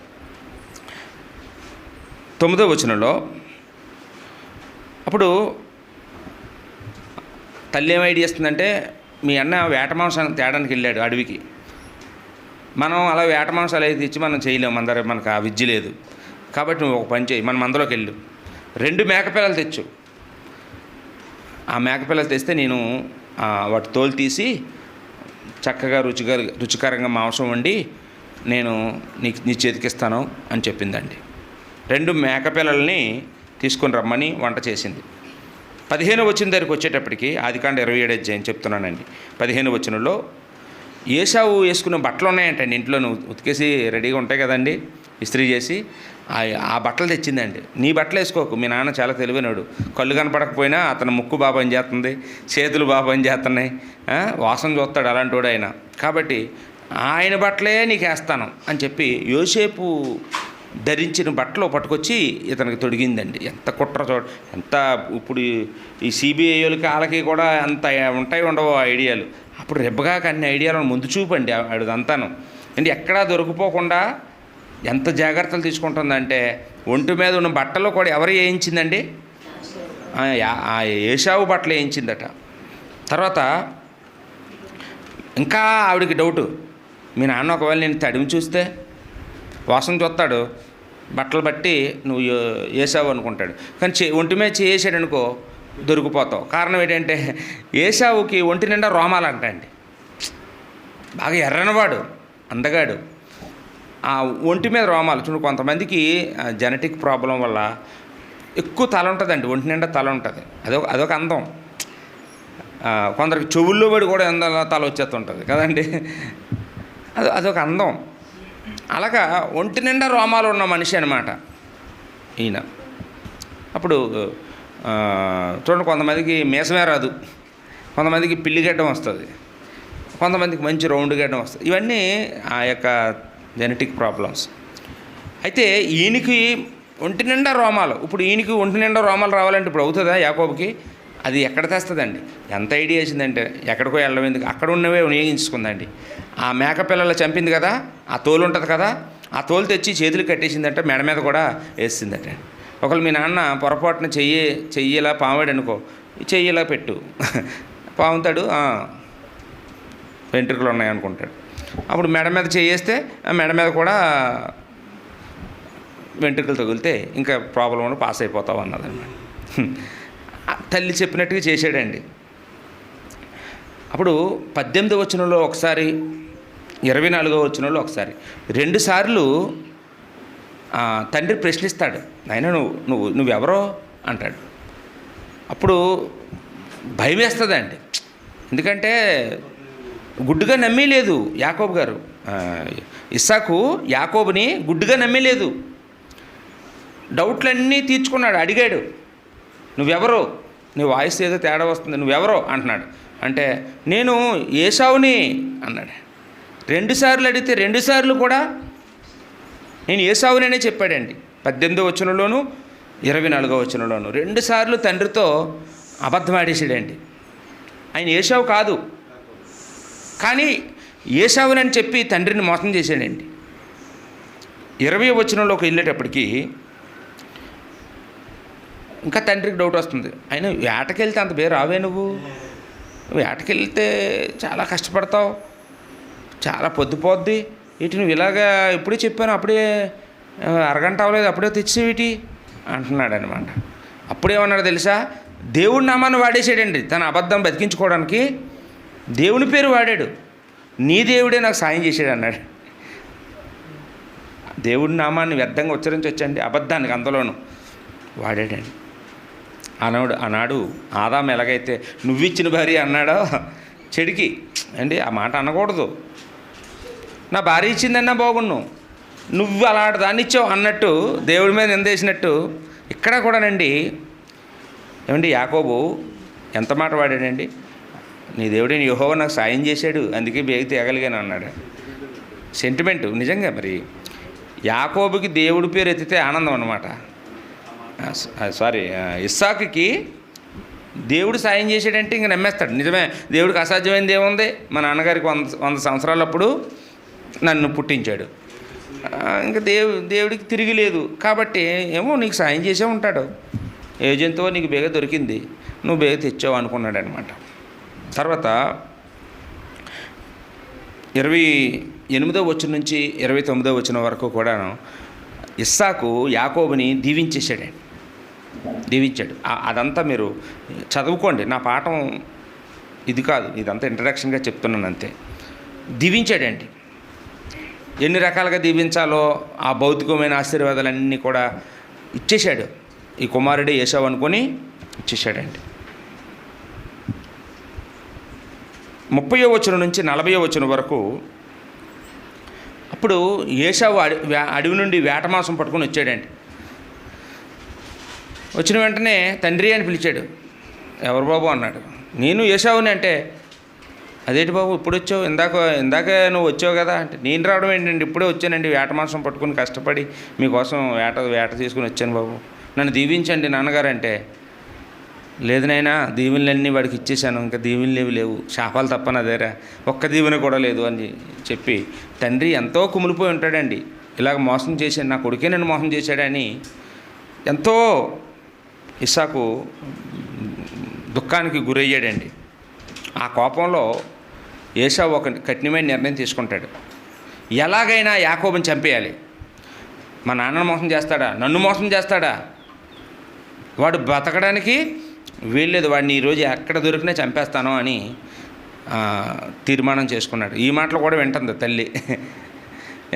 9వ వచనంలో అప్పుడు తల్లి ఏం ఐడియా ఇస్తుందంటే, మీ అన్న వేట మాంసం తేడానికి వెళ్ళాడు అడవికి, మనం అలా వేట మాంసాలు అయితే తెచ్చి మనం చేయలేము, మనకు ఆ విద్య లేదు, కాబట్టి నువ్వు ఒక పని చేయి, మన మందలోకి వెళ్ళు, 2 మేకపిల్లలు తెచ్చు, ఆ మేకపిల్లలు తెస్తే నేను వాటి తోలు తీసి చక్కగా రుచికరంగా మాంసం వండి నేను నీ చేతికిస్తాను అని చెప్పిందండి. 2 మేకపిల్లల్ని తీసుకొని రమ్మని వంట చేసింది. 15వ వచనం దగ్గరికి వచ్చేటప్పటికి ఆదికాండం 27వ అధ్యాయం చెప్తున్నానండి. 15వ వచనంలో ఏశావు వేసుకున్న బట్టలు ఉన్నాయంటండి ఇంట్లో, నువ్వు ఉతికేసి రెడీగా ఉంటాయి కదండి, ఇస్త్రీ చేసి ఆ బట్టలు తెచ్చిందండి. నీ బట్టలు వేసుకోకు, మీ నాన్న చాలా తెలివైనడు, కళ్ళు కనపడకపోయినా అతను ముక్కు బాగా పని చేస్తుంది, చేతులు బాగా పని చేస్తున్నాయి, వాసన చూస్తాడు అలాంటి వాడు ఆయన, కాబట్టి ఆయన బట్టలే నీకు వేస్తాను అని చెప్పి యోసేపు ధరించిన బట్టలు పట్టుకొచ్చి ఇతనికి తొడిగిందండి. ఎంత కుట్ర ఎంత ఇప్పుడు ఈ సిబిఐ వాళ్ళకి వాళ్ళకి కూడా అంత ఉండవో ఐడియాలు. అప్పుడు రెబ్బగాకి అన్ని ఐడియాలను ముందు చూపండి అదంతాను. అంటే ఎక్కడా దొరికిపోకుండా ఎంత జాగ్రత్తలు తీసుకుంటుందంటే, ఒంటి మీద ఉన్న బట్టలు కూడా ఎవరు వేయించిందండి? ఏశావు బట్టలు వేయించిందట. తర్వాత ఇంకా ఆవిడికి డౌటు, మీ నాన్న ఒకవేళ నేను తడిమి చూస్తే వాసన చూస్తాడు, బట్టలు బట్టి నువ్వు ఏశావు అనుకుంటాడు, కానీ ఒంటి మీద చేసాడు అనుకో దొరికిపోతావు. కారణం ఏంటంటే ఏశావుకి ఒంటి నిండా రోమాలు అంటండి, బాగా ఎర్రనవాడు, అందగాడు, ఆ ఒంటి మీద రోమాలు చూడు. కొంతమందికి జెనెటిక్ ప్రాబ్లం వల్ల ఎక్కువ తల ఉంటుందండి, ఒంటి నిండా తల ఉంటుంది, అదొక అందం. కొందరికి చెవుల్లో పడి కూడా ఎంత తల వచ్చేస్తుంటుంది కదండి. అదొక అందం. అలాగా ఒంటి నిండా రోమాలు ఉన్న మనిషి అనమాట ఈయన. అప్పుడు చూడండి, కొంతమందికి మీసమే రాదు, కొంతమందికి పిల్లిగడ్డం వస్తుంది, కొంతమందికి మంచి రౌండ్ గడ్డం వస్తుంది. ఇవన్నీ ఆ యొక్క జెనెటిక్ ప్రాబ్లమ్స్. అయితే ఈయనకి ఒంటి నిండా రోమాలు. ఇప్పుడు ఈయనకి ఒంటి నిండా రోమాలు రావాలంటే ఇప్పుడు అవుతుందా యాకోబుకి? అది ఎక్కడ తెస్తుందండి? ఎంత ఐడియా వేసిందంటే ఎక్కడికో వెళ్ళడం ఎందుకు, అక్కడ ఉన్నవే వినియోగించుకుందండి. ఆ మేక పిల్లలు చంపింది కదా, ఆ తోలు ఉంటుంది కదా, ఆ తోలు తెచ్చి చేతులు కట్టేసిందంటే, మెడ మీద కూడా వేసిందట. ఒకళ్ళు మీ నాన్న పొరపాటున చెయ్యిలా పామాడు అనుకో, చెయ్యిలా పెట్టు, పాముతాడు, వెంట్రుకలు ఉన్నాయనుకుంటాడు. అప్పుడు మెడ మీద చేయేస్తే ఆ మెడ మీద కూడా వెంట్రుకలు తగిలితే ఇంకా ప్రాబ్లం పాస్ అయిపోతావు అన్నదన్నమాట. తల్లి చెప్పినట్టుగా చేశాడండి. అప్పుడు 18వ వచనంలో ఒకసారి, 24వ వచనంలో ఒకసారి, 2 సార్లు తండ్రి ప్రశ్నిస్తాడు, నాయన నువ్వెవరో అంటాడు. అప్పుడు భయం వేస్తుందండి. ఎందుకంటే గుడ్డుగా నమ్మేలేదు యాకోబు గారు. ఇస్సాకు యాకోబుని గుడ్డుగా నమ్మేలేదు. డౌట్లన్నీ తీర్చుకున్నాడు, అడిగాడు, నువ్వెవరో, నీ వాయిస్ ఏదో తేడా వస్తుంది, నువ్వెవరో అంటున్నాడు. అంటే నేను ఏసావుని అన్నాడు. 2 సార్లు అడిగితే 2 సార్లు కూడా నేను ఏసావుననే చెప్పాడండి. 18వ వచనంలోను 24వ వచనంలోను 2 సార్లు తండ్రితో అబద్ధం ఆడేసాడండి. ఆయన ఏసావు కాదు, కానీ ఏసావునని చెప్పి తండ్రిని మోసం చేశాడండి. 20వ వచనంలోకి వెళ్ళేటప్పటికి ఇంకా తండ్రికి డౌట్ వస్తుంది. ఆయన వేటకెళ్తే అంత పేరు రావే, నువ్వు వేటకెళ్తే చాలా కష్టపడతావు, చాలా పొద్దుపోద్ది, ఇటు నువ్వు ఇలాగా ఇప్పుడే చెప్పాను, అప్పుడే అరగంట అవ్వలేదు, అప్పుడే తెచ్చేవిటి అంటున్నాడు అనమాట. అప్పుడేమన్నాడు తెలుసా? దేవుడి నామాన్ని వాడేసాడండి తన అబద్ధం బతికించుకోవడానికి. దేవుని పేరు వాడాడు. నీ దేవుడే నాకు సాయం చేశాడు అన్నాడు. దేవుడి నామాన్ని వ్యర్థంగా ఉచ్చరించవచ్చండి, అబద్ధానికి అందులోనూ వాడాడండి. ఆనాడు ఆదాము ఎలాగైతే నువ్విచ్చిన భార్య అన్నాడో చెడికి అండి, ఆ మాట అనకూడదు. నా భార్య ఇచ్చిందన్నా బాగున్నావు, నువ్వు అలాంటి దాన్ని ఇచ్చావు అన్నట్టు దేవుడి మీద నిందేసినట్టు ఇక్కడ కూడానండి. ఏమండి, యాకోబు ఎంత మాట వాడాడండి? నీ దేవుడిని యెహోవా నాకు సాయం చేశాడు, అందుకే బేగి తేగలిగాను అన్నాడు. సెంటిమెంటు నిజంగా. మరి యాకోబుకి దేవుడి పేరు ఎత్తితే ఆనందం అన్నమాట. ఇస్సాకుకి దేవుడు సాయం చేశాడంటే ఇంక నమ్మేస్తాడు. నిజమే, దేవుడికి అసాధ్యమైనది ఏముంది? మా నాన్నగారికి 100 సంవత్సరాలప్పుడు నన్ను పుట్టించాడు, ఇంకా దేవుడికి తిరిగి లేదు కాబట్టి ఏమో నీకు సాయం చేసే ఉంటాడు, ఏ జంతువు నీకు బేగ దొరికింది, నువ్వు బేగ తెచ్చావు అనుకున్నాడు అనమాట. తర్వాత 28వ వచనం నుంచి 29వ వచనం వరకు కూడాను ఇస్సాకు యాకోబుని దీవించాడు. అదంతా మీరు చదువుకోండి, నా పాఠం ఇది కాదు, ఇదంతా ఇంట్రడక్షన్గా చెప్తున్నాను అంతే. దీవించాడండి. ఎన్ని రకాలుగా దీవించాలో ఆ భౌతికమైన ఆశీర్వాదాలన్నీ కూడా ఇచ్చేశాడు. ఈ కుమారుడే ఏసావు అనుకొని ఇచ్చేశాడండి. 30వ వచనం నుంచి 40వ వచనం వరకు అప్పుడు ఏసావు అడవి నుండి వేటమాంసం పట్టుకొని వచ్చాడండి. వచ్చిన వెంటనే తండ్రి అని పిలిచాడు. ఎవరు బాబు అన్నాడు. నేను ఏసావుని అంటే, అదేంటి బాబు ఇప్పుడు వచ్చావు, ఇందాక నువ్వు వచ్చావు కదా అంటే, నేను రావడం ఏంటండి, ఇప్పుడే వచ్చానండి, వేటమాంసం పట్టుకుని కష్టపడి మీకోసం వేట తీసుకుని వచ్చాను బాబు, నన్ను దీవించండి నాన్నగారు అంటే, లేదు నాయనా, దీవెనలన్నీ వాడికి ఇచ్చేసాను, ఇంకా దీవెనలు లేవు, శాపాలు తప్ప నా దగ్గర ఒక్క దీవెన కూడా లేదు అని చెప్పి తండ్రి ఎంతో కుమిలిపోయి ఉంటాడండి. ఇలాగ మోసం చేశాను, నా కొడుకే నన్ను మోసం చేశాడని ఎంతో ఇస్సాకు దుఃఖానికి గురయ్యాడండి. ఆ కోపంలో ఏసావు ఒక కఠినమైన నిర్ణయం తీసుకుంటాడు. ఎలాగైనా యాకోబుని చంపేయాలి. మా నాన్నను మోసం చేస్తాడా, నన్ను మోసం చేస్తాడా, వాడు బతకడానికి వీల్లేదు, వాడిని ఈరోజు ఎక్కడ దొరికినా చంపేస్తాను అని తీర్మానం చేసుకున్నాడు. ఈ మాటలు కూడా వింటుంది తల్లి.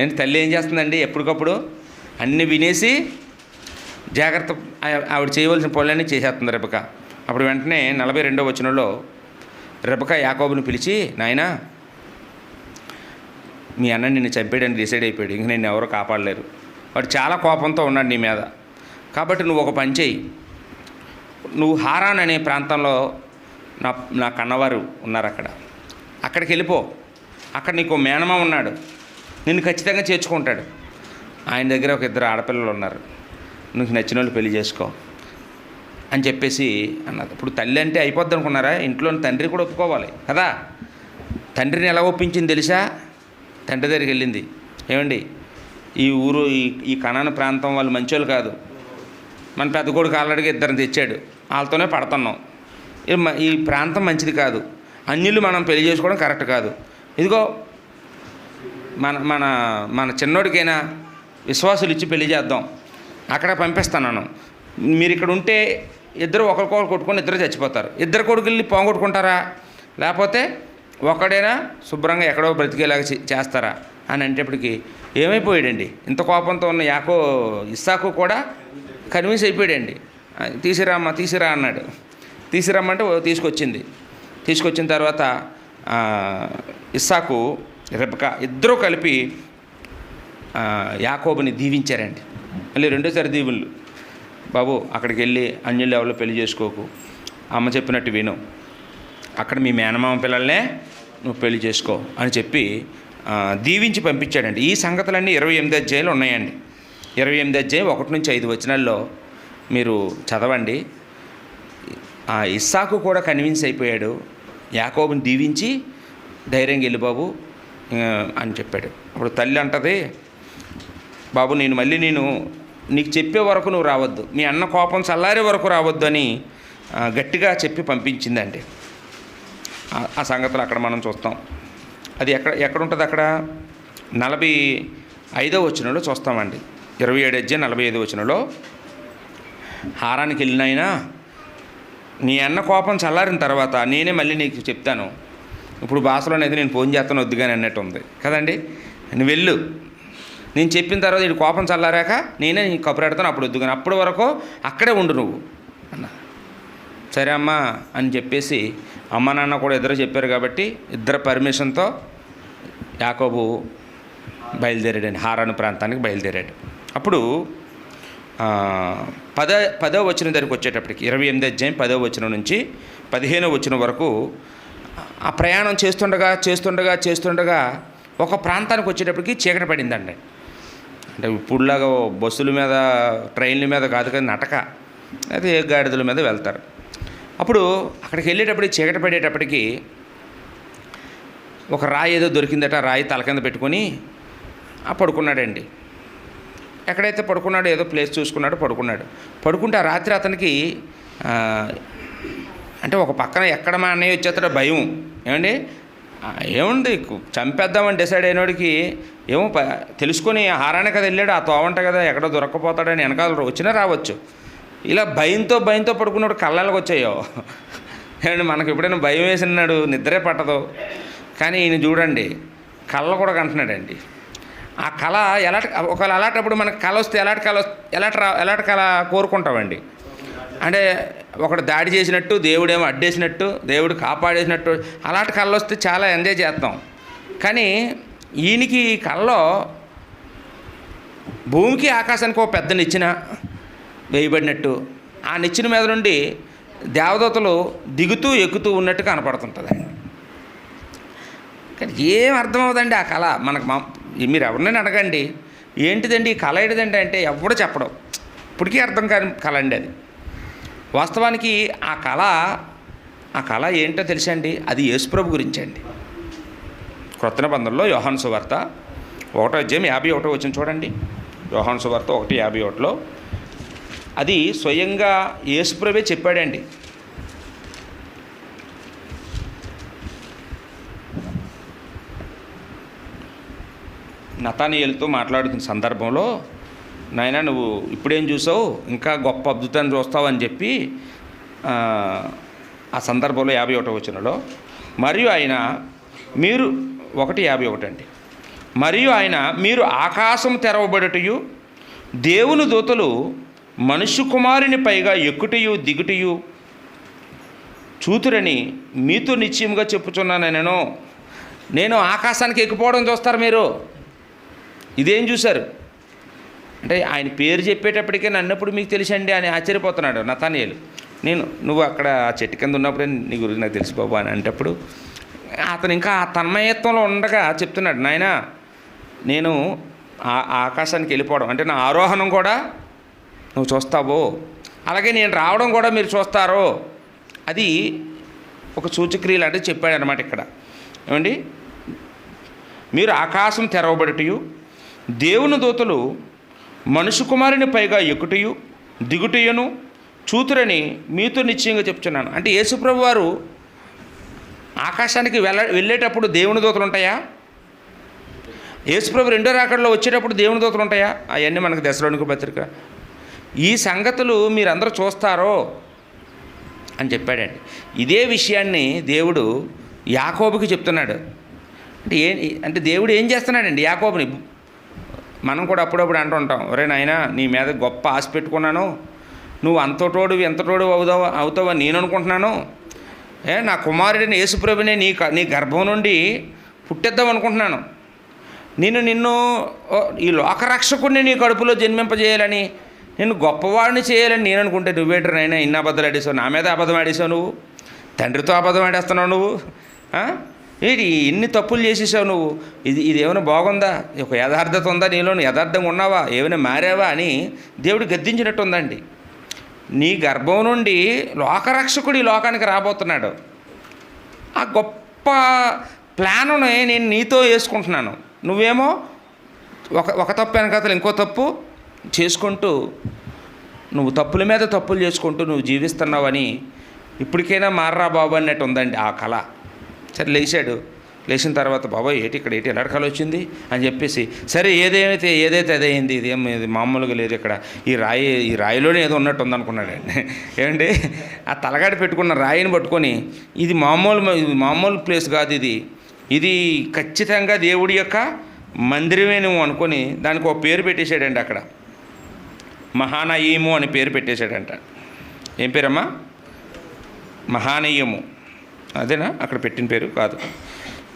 ఏంటి తల్లి ఏం చేస్తుందండి, ఎప్పటికప్పుడు అన్నీ వినేసి జాగ్రత్త ఆవిడ చేయవలసిన పనులన్నీ చేసేస్తుంది రెబెకా. అప్పుడు వెంటనే 42వ వచనంలో రెబెకా యాకోబుని పిలిచి, నాయనా మీ అన్న నిన్ను చంపేయడానికి డిసైడ్ అయిపోయాడు, ఇంక నేను ఎవరు కాపాడలేరు. వాడు చాలా కోపంతో ఉన్నాడు నీ మీద. కాబట్టి నువ్వు ఒక పని చేయి, నువ్వు హారాన్ అనే ప్రాంతంలో నా కన్నవారు ఉన్నారు, అక్కడికి వెళ్ళిపో. అక్కడ నీకు మేనమా ఉన్నాడు, నిన్ను ఖచ్చితంగా చేర్చుకుంటాడు. ఆయన దగ్గర ఒక 2 ఆడపిల్లలు ఉన్నారు, నీకు నచ్చిన వాళ్ళు పెళ్లి చేసుకో అని చెప్పేసి అన్నది. ఇప్పుడు తల్లి అంటే అయిపోద్ది అనుకున్నారా? ఇంట్లోని తండ్రి కూడా ఒప్పుకోవాలి కదా. తండ్రిని ఎలా ఒప్పించింది తెలుసా? తండ్రి దగ్గరికి వెళ్ళింది, ఏమండి ఈ ఊరు ఈ కనాన ప్రాంతం వాళ్ళు మంచోళ్ళు కాదు, మన పెద్ద కొడుకు ఆల్రెడీగా 2 తెచ్చాడు, వాళ్ళతోనే పడుతున్నాం, ఈ ప్రాంతం మంచిది కాదు, అన్యులు మనం పెళ్లి చేసుకోవడం కరెక్ట్ కాదు. ఇదిగో మన మన మన చిన్నోడికైనా విశ్వాసులు ఇచ్చి పెళ్లి చేద్దాం, అక్కడ పంపిస్తాను. మీరు ఇక్కడ ఉంటే ఇద్దరు ఒకరికొకరు కొట్టుకొని ఇద్దరు చచ్చిపోతారు. 2 కొడుకుల్ని పోగొట్టుకుంటారా, లేకపోతే ఒకడైనా శుభ్రంగా ఎక్కడో బ్రతికేలాగా చేస్తారా అని అంటేప్పటికి ఏమైపోయాడండి. ఇంత కోపంతో ఉన్న ఇస్సాకు కూడా కన్విన్స్ అయిపోయాడండి. తీసిరా అన్నాడు. తీసిరమ్మంటే తీసుకొచ్చిన తర్వాత ఇస్సాకు రెబెకా ఇద్దరూ కలిపి యాకోబుని దీవించారండి. మళ్ళీ రెండోసారి దీవులు, బాబు అక్కడికి వెళ్ళి అన్యులు ఎవరో పెళ్లి చేసుకోకు, అమ్మ చెప్పినట్టు విను, అక్కడ మీ మేనమామ పిల్లల్నే నువ్వు పెళ్లి చేసుకో అని చెప్పి దీవించి పంపించాడండి. ఈ సంగతులన్నీ 28 అధ్యాయాలు ఉన్నాయండి. 28 అధ్యాయం 1 నుంచి 5 వచనాల్లో మీరు చదవండి. ఇస్సాకు కూడా కన్విన్స్ అయిపోయాడు, యాకోబుని దీవించి ధైర్యంగా వెళ్ళి బాబు అని చెప్పాడు. అప్పుడు తల్లి అంటది, బాబు నేను నీకు చెప్పే వరకు నువ్వు రావద్దు, మీ అన్న కోపం చల్లారే వరకు రావద్దు అని గట్టిగా చెప్పి పంపించిందండి. ఆ సంగతులు అక్కడ మనం చూస్తాం. అది ఎక్కడ ఉంటుంది? అక్కడ 45వ వచనంలో చూస్తామండి. 27 అధ్యాయం 45వ వచనంలో, హారానికి వెళ్ళినైనా నీ అన్న కోపం చల్లారిన తర్వాత నేనే మళ్ళీ నీకు చెప్తాను. ఇప్పుడు భాషలోనైతే నేను ఫోన్ చేస్తాను వద్దుగాని అన్నట్టు ఉంది కదండి. నువ్వు వెళ్ళు, నేను చెప్పిన తర్వాత ఈ కోపం చల్లారాక నేనే నీకు కబురెడతాను, అప్పుడు వద్దుగాని, అప్పటి వరకు అక్కడే ఉండు నువ్వు అన్న. సరే అమ్మా అని చెప్పేసి అమ్మ నాన్న కూడా ఇద్దరు చెప్పారు కాబట్టి ఇద్దరు పర్మిషన్తో యాకోబు బయలుదేరాడండి, హారాను ప్రాంతానికి బయలుదేరాడు. అప్పుడు 10వ వచనం దగ్గరికి వచ్చేటప్పటికి 28 అధ్యాయం 10వ వచనం నుంచి 15వ వచనం వరకు ఆ ప్రయాణం చేస్తుండగా ఒక ప్రాంతానికి వచ్చేటప్పటికి చీకటి పడిందండి. అంటే ఇప్పుడులాగా బస్సుల మీద ట్రైన్ల మీద కాదు కదా, నటక అయితే గాడిదల మీద వెళ్తారు. అప్పుడు అక్కడికి వెళ్ళేటప్పటికి చీకటి పడేటప్పటికి ఒక రాయి ఏదో దొరికిందట, రాయి తల కింద పెట్టుకొని పడుకున్నాడండి. ఎక్కడైతే పడుకున్నాడో ఏదో ప్లేస్ చూసుకున్నాడు, పడుకుంటే ఆ రాత్రి అతనికి అంటే ఒక పక్కన ఎక్కడ మా అన్నయ్య వచ్చేస్తాడో భయం. ఏముంది చంపేద్దామని డిసైడ్ అయినోడికి ఏమో తెలుసుకొని హారానే కదా వెళ్ళాడు, ఆ తోవంట కదా ఎక్కడో దొరక్కపోతాడని వెనకాల వచ్చినా రావచ్చు. ఇలా భయంతో పడుకున్నాడు, కళ్ళకి వచ్చాయో. మనకు ఎప్పుడైనా భయం వేసినాడు నిద్రే పట్టదు, కానీ ఈయన చూడండి కళ్ళ కూడా కంటున్నాడండి. ఆ కళ ఒకవేళ అలాంటప్పుడు మనకు కళ వస్తే ఎలాంటి కళ కోరుకుంటామండి. అంటే ఒకడు దాడి చేసినట్టు, దేవుడేమో అడ్డేసినట్టు, దేవుడు కాపాడేసినట్టు అలాంటి కళ్ళు వస్తే చాలా ఎంజాయ్ చేస్తాం. కానీ ఈయనకి కళ్ళలో భూమికి ఆకాశానికి ఒక పెద్ద నిచ్చెన వేయబడినట్టు, ఆ నిచ్చెన మీద నుండి దేవదూతలు దిగుతూ ఎక్కుతూ ఉన్నట్టు కనపడుతుంటుందండి. కానీ ఏం అర్థమవుతుందండి ఆ కళ మనకు. మీరు ఎవరినైనా అడగండి ఏంటిదండి ఈ కళ ఏంటిదండి అంటే ఎవడు చెప్పడం, ఇప్పటికీ అర్థం కాని కళ అండి అది. వాస్తవానికి ఆ కళ ఏంటో తెలుసండి, అది యేసుప్రభు గురించి అండి. క్రొత్త నిబంధనలో యోహాను సువార్త 1వ అధ్యాయం 51వ వచనం చూడండి. యోహాను సువార్త 1:51లో అది స్వయంగా యేసుప్రభే చెప్పాడండి. నతానీయేలుతో మాట్లాడుతున్న సందర్భంలో, నాయన నువ్వు ఇప్పుడేం చూసావు, ఇంకా గొప్ప అద్భుతాన్ని చూస్తావు అని చెప్పి ఆ సందర్భంలో 51వ వచనంలో, మరియు ఆయన మీరు 1:51 అండి, మరియు ఆయన మీరు ఆకాశం తెరవబడుటయు దేవుని దూతలు మనుష్య కుమారుని పైగా ఎక్కుటయు దిగుటయు చూతురని మీతో నిశ్చయముగా చెప్పుచున్నాను నేను. నేను ఆకాశానికి ఎక్కిపోవడం చూస్తారు మీరు, ఇదేం చూశారు అంటే ఆయన పేరు చెప్పేటప్పటికే నన్నప్పుడు మీకు తెలుసండి అని ఆశ్చర్యపోతున్నాడు నతానియేలు. నువ్వు అక్కడ ఆ చెట్టు కింద ఉన్నప్పుడే నీ గురించి నాకు తెలుసు బాబు అని అంటప్పుడు అతను ఇంకా ఆ తన్మయత్వంలో ఉండగా చెప్తున్నాడు, నాయనా నేను ఆకాశానికి వెళ్ళిపోవడం అంటే నా ఆరోహణం కూడా నువ్వు చూస్తావో, అలాగే నేను రావడం కూడా మీరు చూస్తారో, అది ఒక సూచక్రియలు అంటే చెప్పాడు అనమాట ఇక్కడ. ఏమండి, మీరు ఆకాశం తెరవబడుటయు దేవుని దూతలు మనుషు కుమారుని పైగా ఎక్కుటయు దిగుటయును చూతురని మీతో నిశ్చయంగా చెప్తున్నాను. అంటే యేసుప్రభు వారు ఆకాశానికి వెళ్ళేటప్పుడు దేవుని దూతలు ఉంటాయా? యేసుప్రభు రెండో రాకడలో వచ్చేటప్పుడు దేవుని దూతలు ఉంటాయా? అవన్నీ మనకు దశలోనికో పత్రిక. ఈ సంగతులు మీరందరూ చూస్తారో అని చెప్పాడండి. ఇదే విషయాన్ని దేవుడు యాకోబుకి చెప్తున్నాడు. అంటే దేవుడు ఏం చేస్తున్నాడండి యాకోబుని? మనం కూడా అప్పుడప్పుడు అంటుంటాం, ఒరే నాయనా నీ మీద గొప్ప ఆశ పెట్టుకున్నాను, నువ్వు అంతటోడు ఎంతటోడు అవుతావని నేను అనుకుంటున్నాను, నా కుమారుడిని యేసుప్రభుని నీ గర్భం నుండి పుట్టేద్దాం అనుకుంటున్నాను, నిన్ను ఈ లోకరక్షకుడిని నీ కడుపులో జన్మింపజేయాలని, నిన్ను గొప్పవాడిని చేయాలని నేను అనుకుంటే నువ్వేంటి నాయనా ఇన్ని అబద్ధాలు ఆడేసావు, నా మీద అబద్ధం ఆడేసావు, నువ్వు తండ్రితో అబద్ధం ఆడేస్తున్నావు, నువ్వు ఏంటి ఇన్ని తప్పులు చేసేసావు నువ్వు, ఇదేమైనా బాగుందా, ఒక యథార్థత ఉందా నీలో, యథార్థంగా ఉన్నావా, ఏమైనా మారావా అని దేవుడు గద్దించినట్టు ఉందండి. నీ గర్భం నుండి లోకరక్షకుడు ఈ లోకానికి రాబోతున్నాడు. ఆ గొప్ప ప్లానుని నేను నీతో వేసుకుంటున్నాను, నువ్వేమో ఒక తప్పు వెనకాతలు ఇంకో తప్పు చేసుకుంటూ నువ్వు తప్పుల మీద తప్పులు చేసుకుంటూ నువ్వు జీవిస్తున్నావని ఇప్పటికైనా మారరా బాబు అన్నట్టు ఉందండి ఆ కళ. సరే లేచిన తర్వాత బాబాయ్ ఇక్కడ ఎలాంటి కళ వచ్చింది అని చెప్పేసి, సరే ఏదైతే అదైంది, ఇది మామూలుగా లేదు, ఇక్కడ ఈ రాయిలోనే ఏదో ఉన్నట్టు ఉందనుకున్నాడండి. ఏమండి, ఆ తలగాడి పెట్టుకున్న రాయిని పట్టుకొని ఇది మామూలు ప్లేస్ కాదు, ఇది ఖచ్చితంగా దేవుడి యొక్క మందిరమే నువ్వు అనుకొని దానికి ఒక పేరు పెట్టేశాడండి. అక్కడ మహానయీము అని పేరు పెట్టేశాడంట. ఏం పేరమ్మా? మహానయీము. అదేనా అక్కడ పెట్టిన పేరు? కాదు,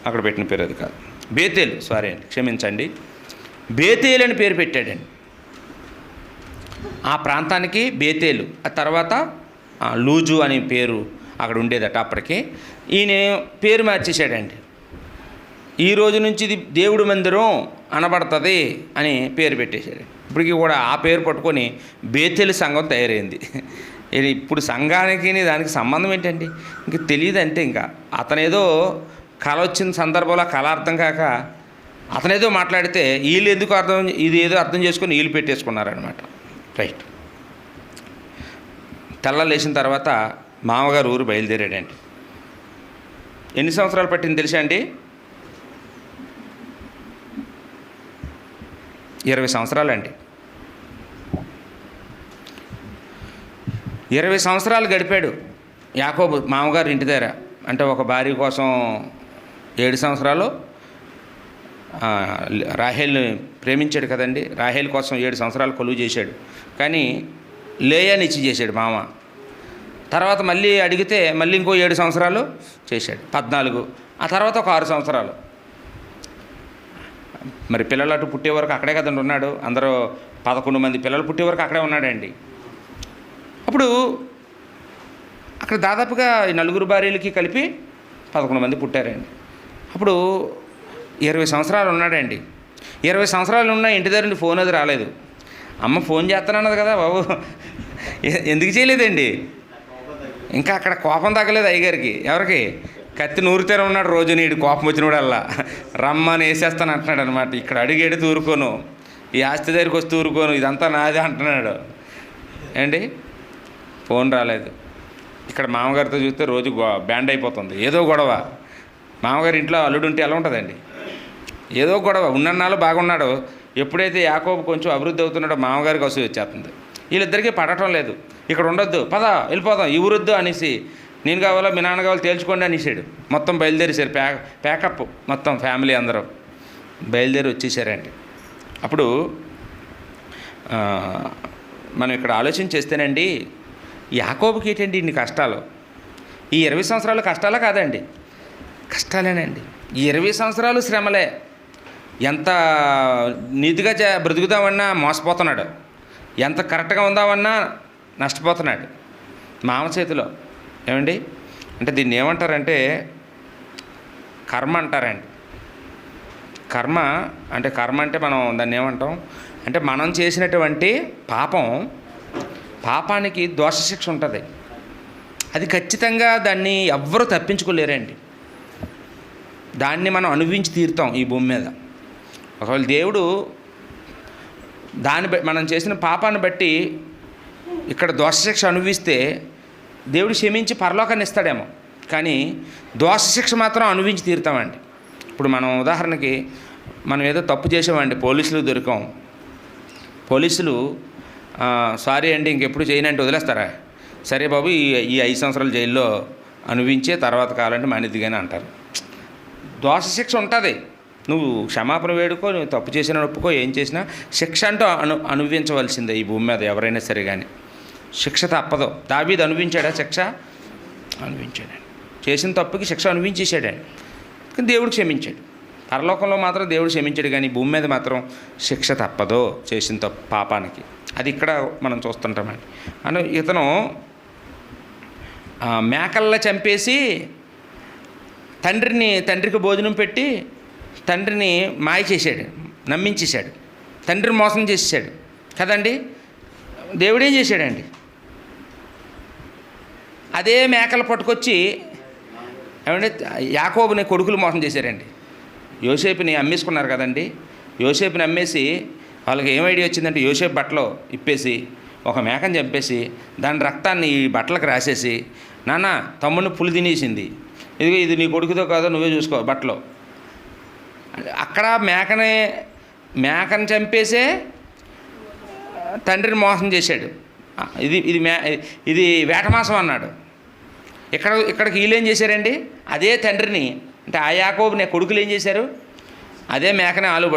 అక్కడ పెట్టిన పేరు అది కాదు, బేతేలు. సారీ అండి, క్షమించండి, బేతేలు అని పేరు పెట్టాడండి ఆ ప్రాంతానికి, బేతేలు. ఆ తర్వాత లూజు అనే పేరు అక్కడ ఉండేదట అప్పటికే. ఈయన పేరు మార్చేశాడండి. ఈ రోజు నుంచి ఇది దేవుడి మందిరం అనబడుతుంది అని పేరు పెట్టేశాడు. ఇప్పటికీ కూడా ఆ పేరు పట్టుకొని బేతేలు సంఘం తయారైంది. ఇప్పుడు సంఘానికి దానికి సంబంధం ఏంటండి? ఇంక తెలియదు అంతే. ఇంకా అతనేదో కళ వచ్చిన సందర్భంలో కళ అర్థం కాక అతనేదో మాట్లాడితే వీళ్ళు ఎందుకు ఇది ఏదో అర్థం చేసుకొని వీళ్ళు పెట్టేసుకున్నారనమాట. రైట్. తెల్ల లేచిన తర్వాత మామగారు ఊరు బయలుదేరాడండి. ఎన్ని సంవత్సరాలు పట్టింది తెలుసా అండి? 20 సంవత్సరాలండి. 20 సంవత్సరాలు గడిపాడు యాకోబు మామగారు ఇంటి దగ్గర. అంటే ఒక భార్య కోసం 7 సంవత్సరాలు రాహేల్ని ప్రేమించాడు కదండి. రాహేల్ కోసం 7 సంవత్సరాలు కొలువు చేశాడు. కానీ లేయాని ఇచ్చి చేశాడు మామ. తర్వాత మళ్ళీ అడిగితే మళ్ళీ ఇంకో 7 సంవత్సరాలు చేశాడు, 14. ఆ తర్వాత ఒక 6 సంవత్సరాలు. మరి పిల్లలు అటు పుట్టే వరకు అక్కడే కదండి ఉన్నాడు. అందరూ 11 మంది పిల్లలు పుట్టే వరకు అక్కడే ఉన్నాడండి. అప్పుడు అక్కడ దాదాపుగా 4 భార్యలకి కలిపి 11 మంది పుట్టారండి. అప్పుడు 20 సంవత్సరాలు ఉన్నాడండి. 20 సంవత్సరాలు ఉన్నా ఇంటి దగ్గర నుండి ఫోన్ అది రాలేదు. అమ్మ ఫోన్ చేస్తానన్నది కదా బాబు, ఎందుకు చేయలేదండి? ఇంకా అక్కడ కోపం తగ్గలేదు అయ్యగారికి. ఎవరికి? కత్తి నూరితేనే ఉన్నాడు రోజు. నీడు కోపం వచ్చినోడల్లా రమ్మని వేసేస్తాను అంటున్నాడు అనమాట. ఇక్కడ అడిగేడు తూరుకోను, ఈ ఆస్తి దగ్గరికి వస్తే తూరుకోను, ఇదంతా నాదే అంటున్నాడు. ఏంటి ఫోన్ రాలేదు. ఇక్కడ మామగారితో చూస్తే రోజు బ్యాండ్ అయిపోతుంది, ఏదో గొడవ. మామగారి ఇంట్లో అల్లుడు ఉంటే ఎలా ఉంటుందండి? ఏదో గొడవ. ఉన్నన్నాళ్ళు బాగున్నాడు. ఎప్పుడైతే యాకోబు కొంచెం అభివృద్ధి అవుతున్నాడో మామగారికి అసూయ వచ్చేస్తుంది. వీళ్ళిద్దరికీ పడటం లేదు. ఇక్కడ ఉండొద్దు, పద వెళ్ళిపోదాం, ఈ ఊరొద్దు అనేసి, నేను కావాలా మీ నాన్న కావాలి తేల్చుకోండి అనేసాడు. మొత్తం బయలుదేరేశారు. ప్యాకప్ మొత్తం ఫ్యామిలీ అందరూ బయలుదేరి వచ్చేసారండి. అప్పుడు మనం ఇక్కడ ఆలోచన చేస్తేనండి, యాకోబుకి ఏంటండి ఇన్ని కష్టాలు? ఈ 20 సంవత్సరాల కష్టాలా కాదండి? కష్టాలేనండి. ఈ 20 సంవత్సరాలు శ్రమలే. ఎంత నీతిగా బ్రతుకుదామన్నా మోసపోతున్నాడు, ఎంత కరెక్ట్గా ఉందామన్నా నష్టపోతున్నాడు మామ చేతిలో. ఏమండి అంటే దీన్ని ఏమంటారంటే కర్మ అంటారండి. కర్మ అంటే మనం దాన్ని ఏమంటాం అంటే మనం చేసినటువంటి పాపానికి దోషశిక్ష ఉంటుంది. అది ఖచ్చితంగా దాన్ని ఎవ్వరూ తప్పించుకోలేరండి. దాన్ని మనం అనుభవించి తీరుతాం ఈ భూమి మీద. ఒకవేళ దేవుడు మనం చేసిన పాపాన్ని బట్టి ఇక్కడ దోషశిక్ష అనుభవిస్తే దేవుడు క్షమించి పరలోకాన్ని ఇస్తాడేమో, కానీ దోషశిక్ష మాత్రం అనుభవించి తీరుతామండి. ఇప్పుడు మనం ఉదాహరణకి మనం ఏదో తప్పు చేసామండి, పోలీసులు దొరికాం. పోలీసులు సారీ అండి ఇంకెప్పుడు చేయనంటే వదిలేస్తారా? సరే బాబు ఈ 5 సంవత్సరాలు జైల్లో అనుభవించే తర్వాత కావాలంటే మానేదిగానే అంటారు. దోషశిక్ష ఉంటుంది. నువ్వు క్షమాపణ వేడుకో, నువ్వు తప్పు చేసినా ఒప్పుకో, ఏం చేసినా శిక్ష అంటూ అనుభవించవలసిందే ఈ భూమి మీద ఎవరైనా సరే. కానీ శిక్ష తప్పదు. దావీదు అనుభవించాడా శిక్ష? అనుభవించాడండి. చేసిన తప్పుకి శిక్ష అనుభవించేసాడండి, కానీ దేవుడు క్షమించాడు. పరలోకంలో మాత్రం దేవుడు క్షమించాడు, కానీ భూమి మీద మాత్రం శిక్ష తప్పదు చేసిన తప్పు పాపానికి. అది ఇక్కడ మనం చూస్తుంటామండి. ఇతను మేకల్లా చంపేసి తండ్రికి భోజనం పెట్టి తండ్రిని మాయ చేశాడు, నమ్మించేశాడు, తండ్రిని మోసం చేసేసాడు కదండి. దేవుడేం చేశాడండి? అదే మేకలు పట్టుకొచ్చి ఏమంటే యాకోబుని కొడుకులు మోసం చేశారండి. యోసేపుని అమ్మేసుకున్నారు కదండి. యోసేపుని అమ్మేసి వాళ్ళకి ఏం ఐడియా వచ్చిందంటే యోసేపు బట్టలు ఇప్పేసి ఒక మేకని చంపేసి దాని రక్తాన్ని ఈ బట్టలకు రాసేసి, నాన్న తమ్ముడిని పులి తినేసింది, ఇది నీ కొడుకుతో కాదో నువ్వే చూసుకో బట్టలు. అక్కడ మేకని చంపేసే తండ్రిని మోసం చేశాడు. ఇది వేటమాసం అన్నాడు. ఇక్కడికి వీళ్ళు ఏం చేశారండి? అదే తండ్రిని అంటే ఆ యాకోబుని కొడుకులు ఏం చేశారు? అదే మేకనే ఆలు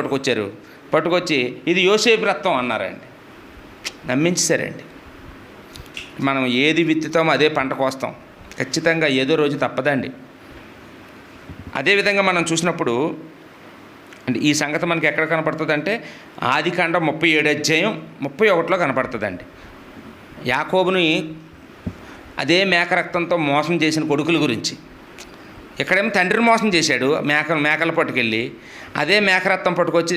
పట్టుకొచ్చి ఇది యోసేపు రక్తం అన్నారండి, నమ్మించేశారండి. మనం ఏది విత్తుతామో అదే పంట కోస్తాం, ఖచ్చితంగా ఏదో రోజు తప్పదండి. అదేవిధంగా మనం చూసినప్పుడు అంటే ఈ సంగతి మనకి ఎక్కడ కనపడుతుంది అంటే ఆదికాండం 37 అధ్యాయం 31లో కనపడుతుందండి. యాకోబుని అదే మేక రక్తంతో మోసం చేసిన కొడుకుల గురించి. ఇక్కడేమో తండ్రిని మోసం చేశాడు, మేకలు పట్టుకెళ్ళి అదే మేక రక్తం పట్టుకొచ్చి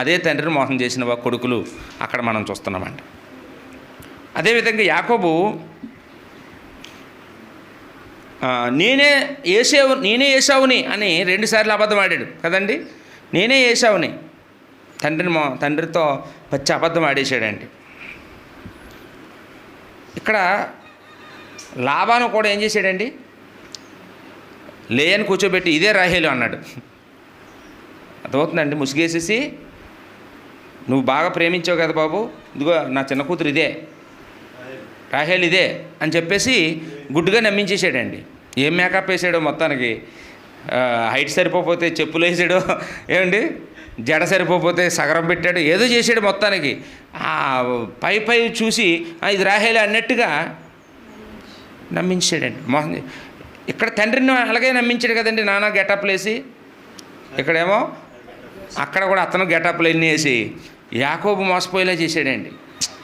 అదే తండ్రిని మోసం చేసిన కొడుకులు అక్కడ మనం చూస్తున్నామండి. అదేవిధంగా యాకోబు నేనే ఏశావుని అని 2 సార్లు అబద్ధం ఆడాడు కదండి. నేనే ఏశావుని, తండ్రితో పచ్చి అబద్ధం ఆడేశాడండి. ఇక్కడ లాబాను కూడా ఏం చేశాడండి? లేయని కూర్చోబెట్టి ఇదే రాహేలు అన్నాడు. అర్థమవుతుందండి? ముసుగేసేసి నువ్వు బాగా ప్రేమించావు కదా బాబు, ఇదిగో నా చిన్న కూతురు ఇదే, రాహేల్ ఇదే అని చెప్పేసి గుడ్డుగా నమ్మించేసాడండి. ఏం మేకప్ వేసాడో మొత్తానికి, హైట్ సరిపోతే చెప్పులు వేసాడు, ఏమండి జడ సరిపోతే సగరం పెట్టాడు, ఏదో చేసాడు మొత్తానికి. పై చూసి ఇది రాహేల్ అన్నట్టుగా నమ్మించాడండి. మోసం. ఇక్కడ తండ్రిని అలాగే నమ్మించాడు కదండి, నానా గెటప్లు వేసి. ఇక్కడేమో అక్కడ కూడా అతను గెటప్లు ఎన్ని వేసి యాకోబు మోసపోయేలా చేసాడండి.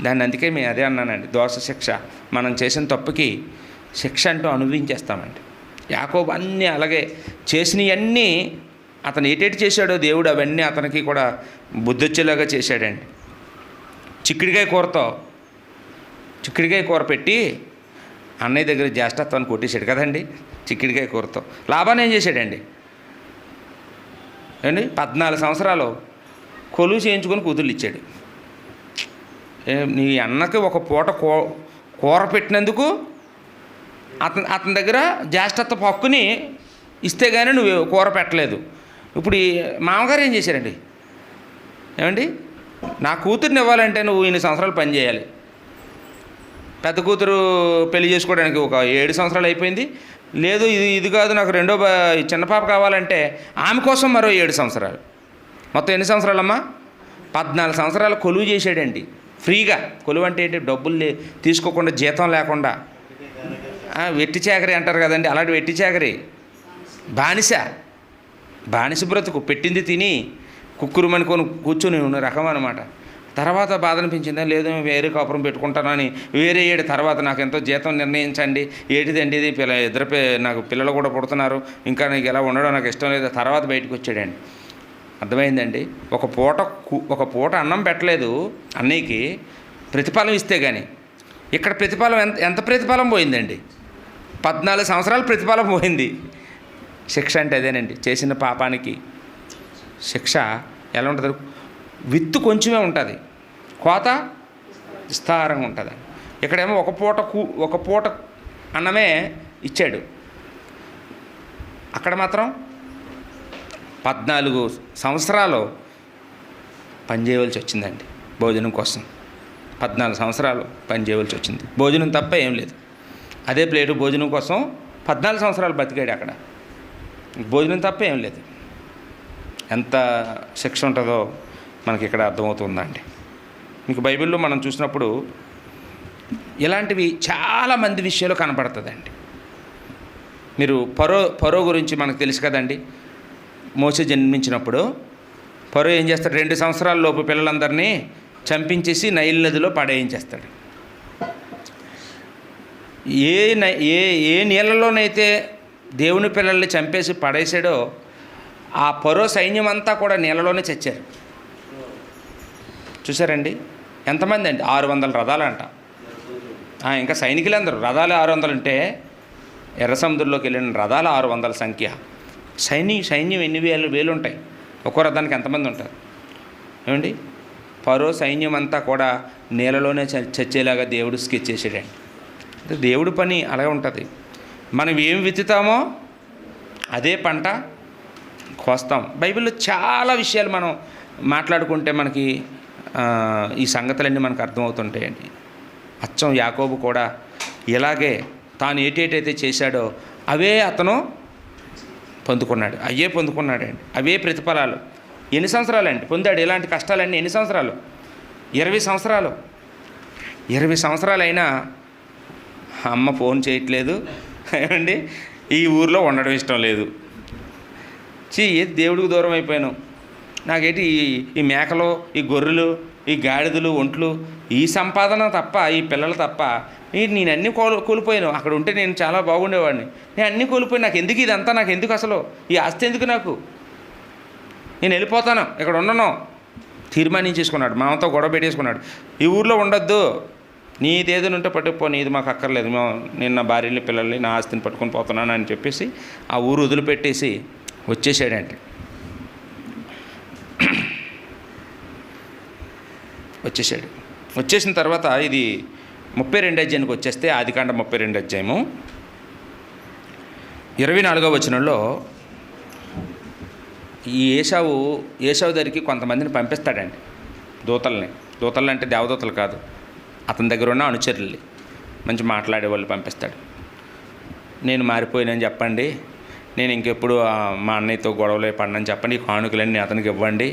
దాన్ని అందుకే మేము అదే అన్నానండి, దోష శిక్ష. మనం చేసిన తప్పుకి శిక్ష అంటూ అనుభవించేస్తామండి. యాకోబు అన్నీ అలాగే చేసినవన్నీ అతను ఏటేటి చేశాడో దేవుడు అవన్నీ అతనికి కూడా బుద్ధొచ్చేలాగా చేశాడండి. చిక్కుడికాయ కూర పెట్టి అన్నయ్య దగ్గర జ్యేష్ఠత్వాన్ని కొట్టేశాడు కదండి చిక్కుడికాయ కూరతో. లాభాన్ని ఏం చేశాడండి? ఏమండి 14 సంవత్సరాలు కొలువు చేయించుకొని కూతుర్లు ఇచ్చాడు. నీ అన్నకి ఒక పూట కూర పెట్టినందుకు అతని దగ్గర జ్యేష్ఠత్వపు హక్కుని ఇస్తే కానీ నువ్వు కూర పెట్టలేదు. ఇప్పుడు ఈ మామగారు ఏం చేశారండి? ఏమండి నా కూతుర్ని ఇవ్వాలంటే నువ్వు 8 సంవత్సరాలు పని చేయాలి. పెద్ద కూతురు పెళ్లి చేసుకోవడానికి ఒక 7 సంవత్సరాలు అయిపోయింది. లేదు ఇది కాదు నాకు చిన్న పాప కావాలంటే ఆమె కోసం మరో 7 సంవత్సరాలు. మొత్తం ఎన్ని సంవత్సరాలమ్మా? 14 సంవత్సరాలు కొలువు చేశాడండి. ఫ్రీగా. కొలువు అంటే ఏంటి? డబ్బులు తీసుకోకుండా, జీతం లేకుండా, వెట్టి చాకరీ అంటారు కదండి, అలాంటి వెట్టి చాకరీ, బానిస. బానిస బ్రతుకు, పెట్టింది తిని కుక్కురుమని కూర్చొని ఉన్న రకం అనమాట. తర్వాత బాధ అనిపించిందా, లేదు వేరే కాపురం పెట్టుకుంటానని వేరే ఏడు తర్వాత నాకు ఎంతో జీతం నిర్ణయించండి, ఏటిదండి ఇది నాకు పిల్లలు కూడా పుడుతున్నారు, ఇంకా నీకు ఎలా ఉండడం నాకు ఇష్టం లేదు. తర్వాత బయటకు వచ్చాడండి. అర్థమైందండి. ఒక పూట అన్నం పెట్టలేదు అన్నయ్యకి ప్రతిఫలం ఇస్తే కానీ. ఇక్కడ ప్రతిఫలం ఎంత ప్రతిఫలం పోయిందండి, 14 సంవత్సరాలు ప్రతిఫలం పోయింది. శిక్ష అంటే అదేనండి, చేసిన పాపానికి శిక్ష ఎలా ఉంటుంది, విత్తు కొంచెమే ఉంటుంది, కోత విస్తారంగా ఉంటుంది. ఇక్కడేమో ఒక పూట అన్నమే ఇచ్చాడు, అక్కడ మాత్రం 14 సంవత్సరాలు పనిచేయవలసి వచ్చిందండి భోజనం కోసం. 14 సంవత్సరాలు పనిచేయవలసి వచ్చింది, భోజనం తప్ప ఏం లేదు. అదే ప్లేటు భోజనం కోసం 14 సంవత్సరాలు బతికాడు అక్కడ, భోజనం తప్ప ఏం లేదు. ఎంత శిక్ష ఉంటుందో మనకి ఇక్కడ అర్థమవుతుందండి. మీకు బైబిల్లో మనం చూసినప్పుడు ఇలాంటివి చాలామంది విషయాలు కనపడుతుందండి. మీరు ఫరో గురించి మనకు తెలుసు కదండి. మోసే జన్మించినప్పుడు ఫరో ఏం చేస్తాడు, 2 సంవత్సరాల లోపు పిల్లలందరినీ చంపించేసి నైల్ నదిలో పడేయించేస్తాడు. ఏ నీళ్ళలోనైతే దేవుని పిల్లల్ని చంపేసి పడేసాడో ఆ ఫరో సైన్యం అంతా కూడా నీళ్ళలోనే చచ్చారు. చూసారండి ఎంతమంది అండి, 600 రథాలంట. ఇంకా సైనికులందరూ రథాలు 600 ఉంటే ఎర్ర సముద్రంలోకి వెళ్ళిన రథాలు 600 సంఖ్య. సైన్యం ఎన్ని వేలు ఉంటాయి, ఒక్కో రథానికి ఎంతమంది ఉంటారు ఏమండి. ఫరో సైన్యం అంతా కూడా నీళ్ళలోనే చచ్చేలాగా దేవుడు స్కెచ్ చేసాడండి. దేవుడి పని అలాగే ఉంటుంది. మనం ఏం విత్తుతామో అదే పంట కోస్తాం. బైబిల్లో చాలా విషయాలు మనం మాట్లాడుకుంటే మనకి ఈ సంగతులన్నీ మనకు అర్థమవుతుంటాయండి. అచ్చం యాకోబు కూడా ఇలాగే తాను ఏటేటైతే చేశాడో అవే అతను పొందుకున్నాడండి. అవే ప్రతిఫలాలు. ఎన్ని సంవత్సరాలండి పొందాడు ఇలాంటి కష్టాలన్నీ? ఎన్ని సంవత్సరాలు? 20 సంవత్సరాలు. 20 సంవత్సరాలైనా అమ్మ ఫోన్ చేయట్లేదు ఏమండి, ఈ ఊర్లో ఉండడం ఇష్టం లేదు. ఏది దేవుడికి దూరం అయిపోయాను, నాకేంటి ఈ మేకలు, ఈ గొర్రెలు, ఈ గాడిదలు, ఒంట్లు, ఈ సంపాదన తప్ప, ఈ పిల్లలు తప్ప నేను అన్నీ కోల్పోయాను. అక్కడ ఉంటే నేను చాలా బాగుండేవాడిని, నేను అన్నీ కోల్పోయాను. నాకు ఎందుకు ఇదంతా, నాకు ఎందుకు అసలు ఈ ఆస్తి ఎందుకు నాకు, నేను వెళ్ళిపోతాను, ఇక్కడ ఉండను తీర్మానించేసుకున్నాడు. మామతో గొడవ పెట్టేసుకున్నాడు. ఈ ఊర్లో ఉండొద్దు, నీదేదైనా ఉంటే పట్టుకుపో, నీది మాకు అక్కర్లేదు, నేను నా భార్యని పిల్లల్ని నా ఆస్తిని పట్టుకొని పోతున్నాను అని చెప్పేసి ఆ ఊరు వదిలిపెట్టేసి వచ్చేసాడంటే. వచ్చేసిన తర్వాత ఇది 32 అధ్యాయానికి వచ్చేస్తే, ఆదికాండం 32 అధ్యాయము 24వ వచనంలో ఈ ఏశావు దగ్గరికి కొంతమందిని పంపిస్తాడండి, దూతల్ని అంటే దేవదూతలు కాదు, అతని దగ్గర ఉన్న అనుచరుల్ని, మంచి మాట్లాడే వాళ్ళు పంపిస్తాడు. నేను మారిపోయినని చెప్పండి, నేను ఇంకెప్పుడు మా అన్నయ్యతో గొడవలే పడినని చెప్పండి, ఈ కానుకలన్నీ అతనికి ఇవ్వండి,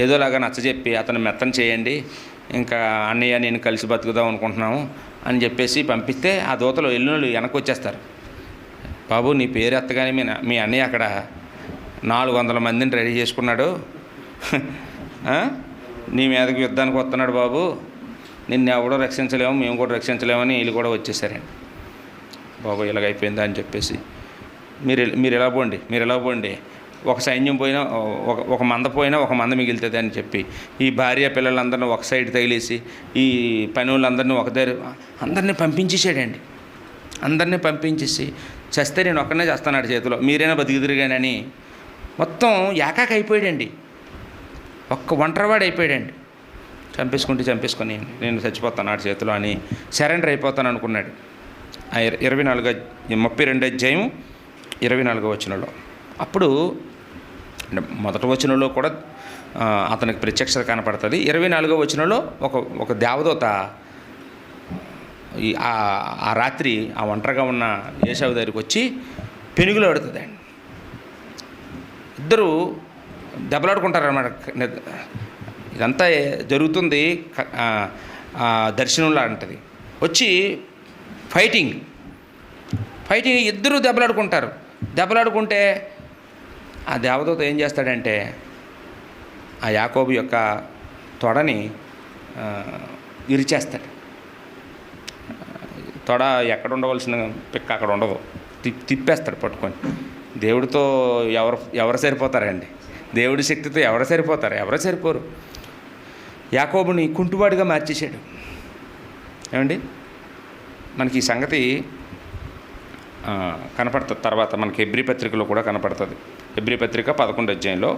ఏదోలాగా నచ్చజెప్పి అతను మెత్తని చేయండి, ఇంకా అన్నయ్య నేను కలిసి బతుకుదాం అనుకుంటున్నాము అని చెప్పేసి పంపిస్తే ఆ దూతలు ఎల్లుళ్ళు వెనక్కి వచ్చేస్తారు. బాబు నీ పేరు ఎత్తగానే మీ అన్నయ్య అక్కడ 400 మందిని రెడీ చేసుకున్నాడు, నీ మీదకి యుద్ధానికి వస్తున్నాడు బాబు, నిన్ను ఎవడో రక్షించలేము, మేము కూడా రక్షించలేమని వీళ్ళు కూడా వచ్చేసారండి. బాబు ఇలాగైపోయిందా అని చెప్పేసి మీరు ఎలా పోండి, ఒక సైన్యం పోయినా ఒక మంద పోయినా ఒక మంద మిగులుతుంది అని చెప్పి ఈ భార్య పిల్లలందరినీ ఒక సైడ్ తగిలేసి ఈ పని వాళ్ళందరినీ అందరినీ పంపించేసాడండి. అందరినీ పంపించేసి చస్తే నేను ఒక్కనే చేస్తాను చేతిలో, మీరైనా బతికిదిరిగానని మొత్తం ఏకాకి అయిపోయాడండి, ఒంటరివాడు అయిపోయాడండి. చంపేసుకొని నేను చచ్చిపోతాను ఆడి చేతిలో అని సరెండర్ అయిపోతాను అనుకున్నాడు. 32 అధ్యాయం 24వ వచనంలో. అప్పుడు మొదటి వచనంలో కూడా అతనికి ప్రత్యక్షత కనపడుతుంది. 24వ వచనంలో ఒక దేవదూత ఆ రాత్రి ఆ ఒంటరిగా ఉన్న ఏశావు దగ్గరికి వచ్చి పెనుగులు ఆడుతుందండి. ఇద్దరు దెబ్బలాడుకుంటారన్నమాట. ఇదంతా జరుగుతుంది దర్శనంలా ఉంటుంది. వచ్చి ఫైటింగ్ ఇద్దరు దెబ్బలాడుకుంటారు. దెబ్బలాడుకుంటే ఆ దేవదూత ఏం చేస్తాడంటే ఆ యాకోబు యొక్క తొడని విరిచేస్తాడు. తొడ ఎక్కడ ఉండవలసిన పిక్క అక్కడ ఉండదు, తిప్పేస్తాడు పట్టుకొని. దేవుడితో ఎవరు సరిపోతారండి? దేవుడి శక్తితో ఎవరు సరిపోతారు? ఎవరు సరిపోరు. యాకోబుని కుంటువాడిగా మార్చేశాడు. ఏమండి, మనకి ఈ సంగతి కనపడుతుంది. తర్వాత మనకి హెబ్రీ పత్రికలో కూడా కనపడుతుంది. హెబ్రీ పత్రిక 11వ అధ్యాయంలో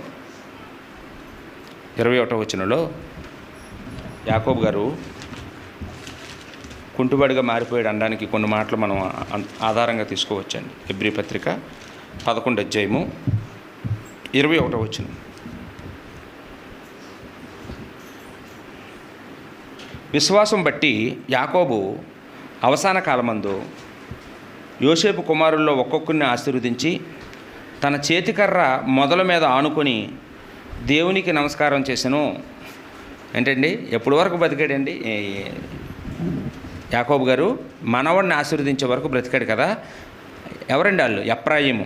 21వ వచనంలో యాకోబు గారు కుంటుబడిగా మారిపోయాడు అనడానికి కొన్ని మాటలు మనం ఆధారంగా తీసుకోవచ్చండి. హెబ్రీ పత్రిక 11వ అధ్యాయము 21వ వచనం. విశ్వాసం బట్టి యాకోబు అవసాన కాలమందు యోసేపు కుమారుల్లో ఒక్కొక్కరిని ఆశీర్వదించి తన చేతికర్ర మొదల మీద ఆనుకొని దేవునికి నమస్కారం చేసెను. ఏంటండి, ఎప్పటి వరకు బతికాడండి యాకోబు గారు? మనవడిని ఆశీర్వదించే వరకు బ్రతికాడు కదా. ఎవరండి వాళ్ళు? ఎఫ్రాయిము,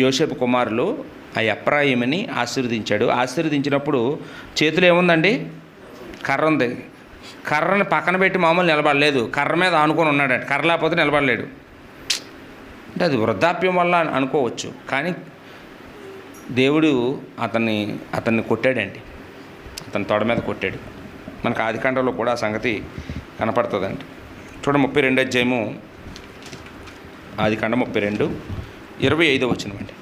యోసేపు కుమారులు. ఆ ఎఫ్రాయిముని ఆశీర్వదించాడు. ఆశీర్వదించినప్పుడు చేతిలో ఏముందండి? కర్ర ఉంది. కర్రని పక్కన పెట్టి మామూలు నిలబడలేదు, కర్ర మీద ఆనుకొని ఉన్నాడు. కర్ర లేకపోతే నిలబడలేడు. అంటే అది వృద్ధాప్యం వల్ల అనుకోవచ్చు, కానీ దేవుడు అతన్ని కొట్టాడండి. అతని తొడ మీద కొట్టాడు. మనకు ఆదికాండంలో కూడా ఆ సంగతి కనపడుతుందండి. చూడండి 32వ అధ్యాయము, ఆదికాండం 32 25వ వచనం అండి.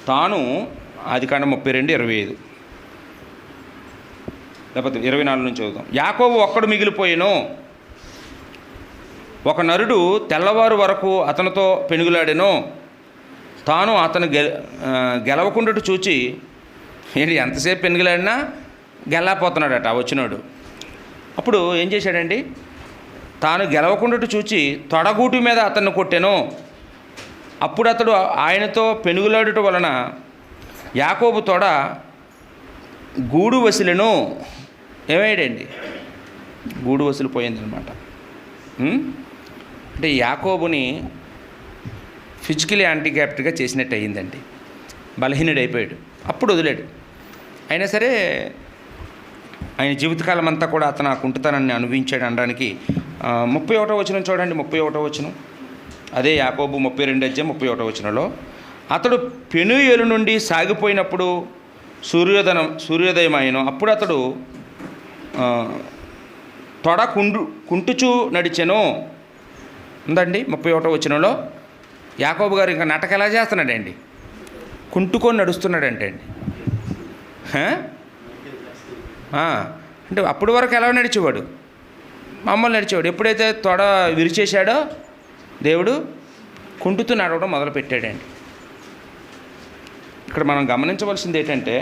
తాను ఆదికాండం 32:25 లేకపోతే 24 నుంచి చదువుతాం. యాకోబు ఒక్కడు మిగిలిపోయెను. ఒక నరుడు తెల్లవారు వరకు అతనితో పెనుగులాడెను. తాను అతను గెలవకుండాటు చూచి, ఏంటి ఎంతసేపు పెనుగులాడినా గెలకపోతున్నాడట వచ్చినాడు. అప్పుడు ఏం చేశాడండి? తాను గెలవకుండాటు చూచి తొడగూటి మీద అతన్ని కొట్టెను. అప్పుడు అతడు ఆయనతో పెనుగులాడుట వలన యాకోబు తొడ గూడు వసిలెను. ఏమయ్యాడండి? గూడు వసిలిపోయిందనమాట. అంటే యాకోబుని ఫిజికలీ యాంటీక్యాప్టర్గా చేసినట్టు అయ్యిందండి. బలహీనుడు అయిపోయాడు. అప్పుడు వదిలాడు. అయినా సరే ఆయన జీవితకాలం అంతా కూడా అతను ఆ కుంటుతనాన్ని అనుభవించాడు అనడానికి 31వ వచనం చూడండి. 31వ వచనం అదే యాకోబు 32వ అధ్యాయం 31వ వచనంలో, అతడు పెనూయేలు నుండి సాగిపోయినప్పుడు సూర్యోదయం అయిన అప్పుడు అతడు తొడ కుంటుచూ నడిచెను ఉందండి. 31వ వచనంలో యాకోబు గారు ఇంకా నాటకం ఎలా చేస్తున్నాడండి? కుంటుకొని నడుస్తున్నాడంటే అండి. అంటే అప్పటి వరకు ఎలా నడిచేవాడు? మామూలు నడిచేవాడు. ఎప్పుడైతే తొడ విరిచేశాడో దేవుడు కుంటుతూ నడవడం మొదలుపెట్టాడండి. ఇక్కడ మనం గమనించవలసింది ఏంటంటే,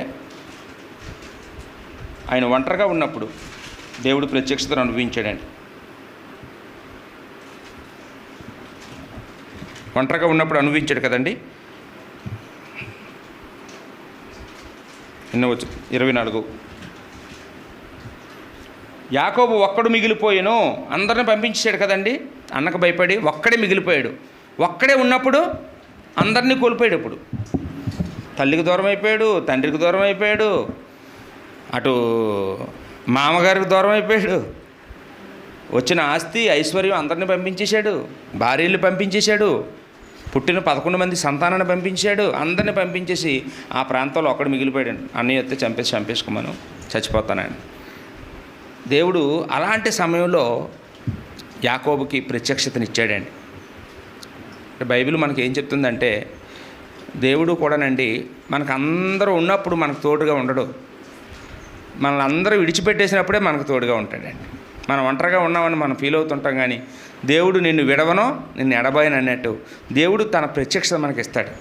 ఆయన ఒంటరిగా ఉన్నప్పుడు దేవుడు ప్రత్యక్షతను అనుభవించాడండి. ఒంటరిగా ఉన్నప్పుడు అనుభవించాడు కదండి. 24 యాకోబు ఒక్కడు మిగిలిపోయాను. అందరిని పంపించాడు కదండి. అన్నకు భయపడి ఒక్కడే మిగిలిపోయాడు. ఒక్కడే ఉన్నప్పుడు అందరినీ కోల్పోయాడు. ఇప్పుడు తల్లికి దూరం అయిపోయాడు, తండ్రికి దూరం అయిపోయాడు, అటు మామగారికి దూరం అయిపోయాడు, వచ్చిన ఆస్తి ఐశ్వర్యం అందరినీ పంపించేశాడు, భార్యలు పంపించేశాడు, పుట్టిన 11 మంది సంతానాన్ని పంపించాడు. అందరిని పంపించేసి ఆ ప్రాంతంలో ఒక్కడు మిగిలిపోయాడు. అన్నయ్య వస్తే చంపేసుకోమను, చచ్చిపోతానని. దేవుడు అలాంటి సమయంలో యాకోబుకి ప్రత్యక్షతనిచ్చాడండి. బైబిల్ మనకి ఏం చెప్తుందంటే, దేవుడు కూడానండి మనకు అందరూ ఉన్నప్పుడు మనకు తోడుగా ఉండడు. మనల్ని అందరూ విడిచిపెట్టేసినప్పుడే మనకు తోడుగా ఉంటాడండి. మనం ఒంటరిగా ఉన్నామని మనం ఫీల్ అవుతుంటాం, కానీ దేవుడు నిన్ను విడవనో నిన్ను ఎడబాయను అన్నట్టు దేవుడు తన ప్రత్యక్షత మనకి ఇస్తాడు.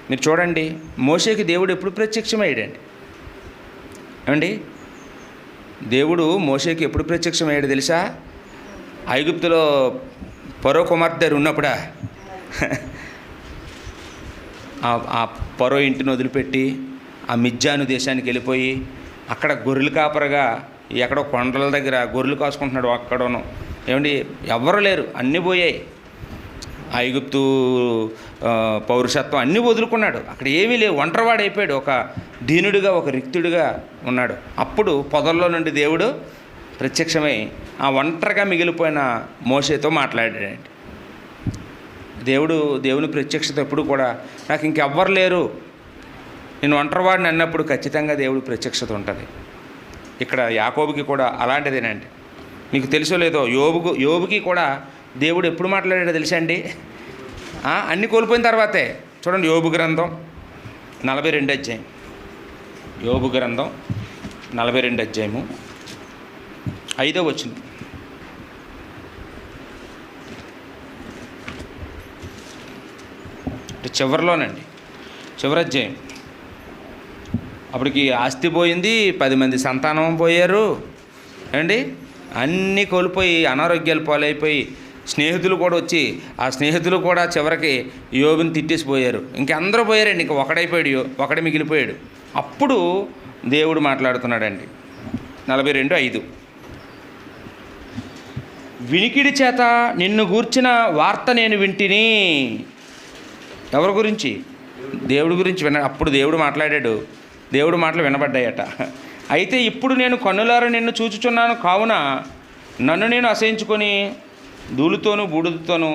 మీరు చూడండి, మోషేకి దేవుడు ఎప్పుడు ప్రత్యక్షమయ్యాడండి? ఏమండి, దేవుడు మోషేకి ఎప్పుడు ప్రత్యక్షమయ్యాడు తెలుసా? ఐగుప్తులో ఫరో కుమార్తె ఉన్నప్పుడా? ఆ ఫరో ఇంటిని వదిలిపెట్టి ఆ మిద్యాను దేశానికి వెళ్ళిపోయి అక్కడ గొర్రెలు కాపరగా ఎక్కడో కొండల దగ్గర గొర్రెలు కాసుకుంటున్నాడు అక్కడను. ఏమండి, ఎవ్వరు లేరు, అన్నీ పోయాయి. ఐగుప్తు పౌరుషత్వం అన్నీ వదులుకున్నాడు. అక్కడ ఏమీ లేవు, ఒంటరివాడు అయిపోయాడు, ఒక దీనుడిగా, ఒక రిక్తుడిగా ఉన్నాడు. అప్పుడు పొదల్లో నుండి దేవుడు ప్రత్యక్షమై ఆ ఒంటరిగా మిగిలిపోయిన మోషేతో మాట్లాడాడండి. దేవుని ప్రత్యక్షత ఎప్పుడు కూడా నాకు ఇంకెవ్వరు లేరు, నేను ఒంటరివాడిని అన్నప్పుడు ఖచ్చితంగా దేవుడి ప్రత్యక్షత ఉంటుంది. ఇక్కడ యాకోబుకి కూడా అలాంటిదేనండి. మీకు తెలుసో లేదో, యోబుకి కూడా దేవుడు ఎప్పుడు మాట్లాడాడో తెలుసా అండి? అన్నీ కోల్పోయిన తర్వాతే. చూడండి, యోబు గ్రంథం 42 అధ్యాయం. యోబు గ్రంథం 42 అధ్యాయము 5వ వచనం. చివరిలోనండి, చివరి అధ్యాయం. అప్పటికి ఆస్తి పోయింది, 10 మంది సంతానం పోయారు అండి, అన్నీ కోల్పోయి అనారోగ్యాలు పాలైపోయి స్నేహితులు కూడా వచ్చి ఆ స్నేహితులు కూడా చివరికి యోబుని తిట్టేసిపోయారు. ఇంకందరూ పోయారండి, ఇంక ఒకడే మిగిలిపోయాడు. అప్పుడు దేవుడు మాట్లాడుతున్నాడండి. 42:5. వినికిడి చేత నిన్ను గూర్చిన వార్త నేను వింటిని. ఎవరి గురించి? దేవుడి గురించి అప్పుడు దేవుడు మాట్లాడాడు. దేవుడు మాటలు వినబడ్డాయట. అయితే ఇప్పుడు నేను కన్నులారా నిన్ను చూచుచున్నాను, కావున నన్ను నేను అసహించుకొని ధూళితోనూ బూడిదతోనూ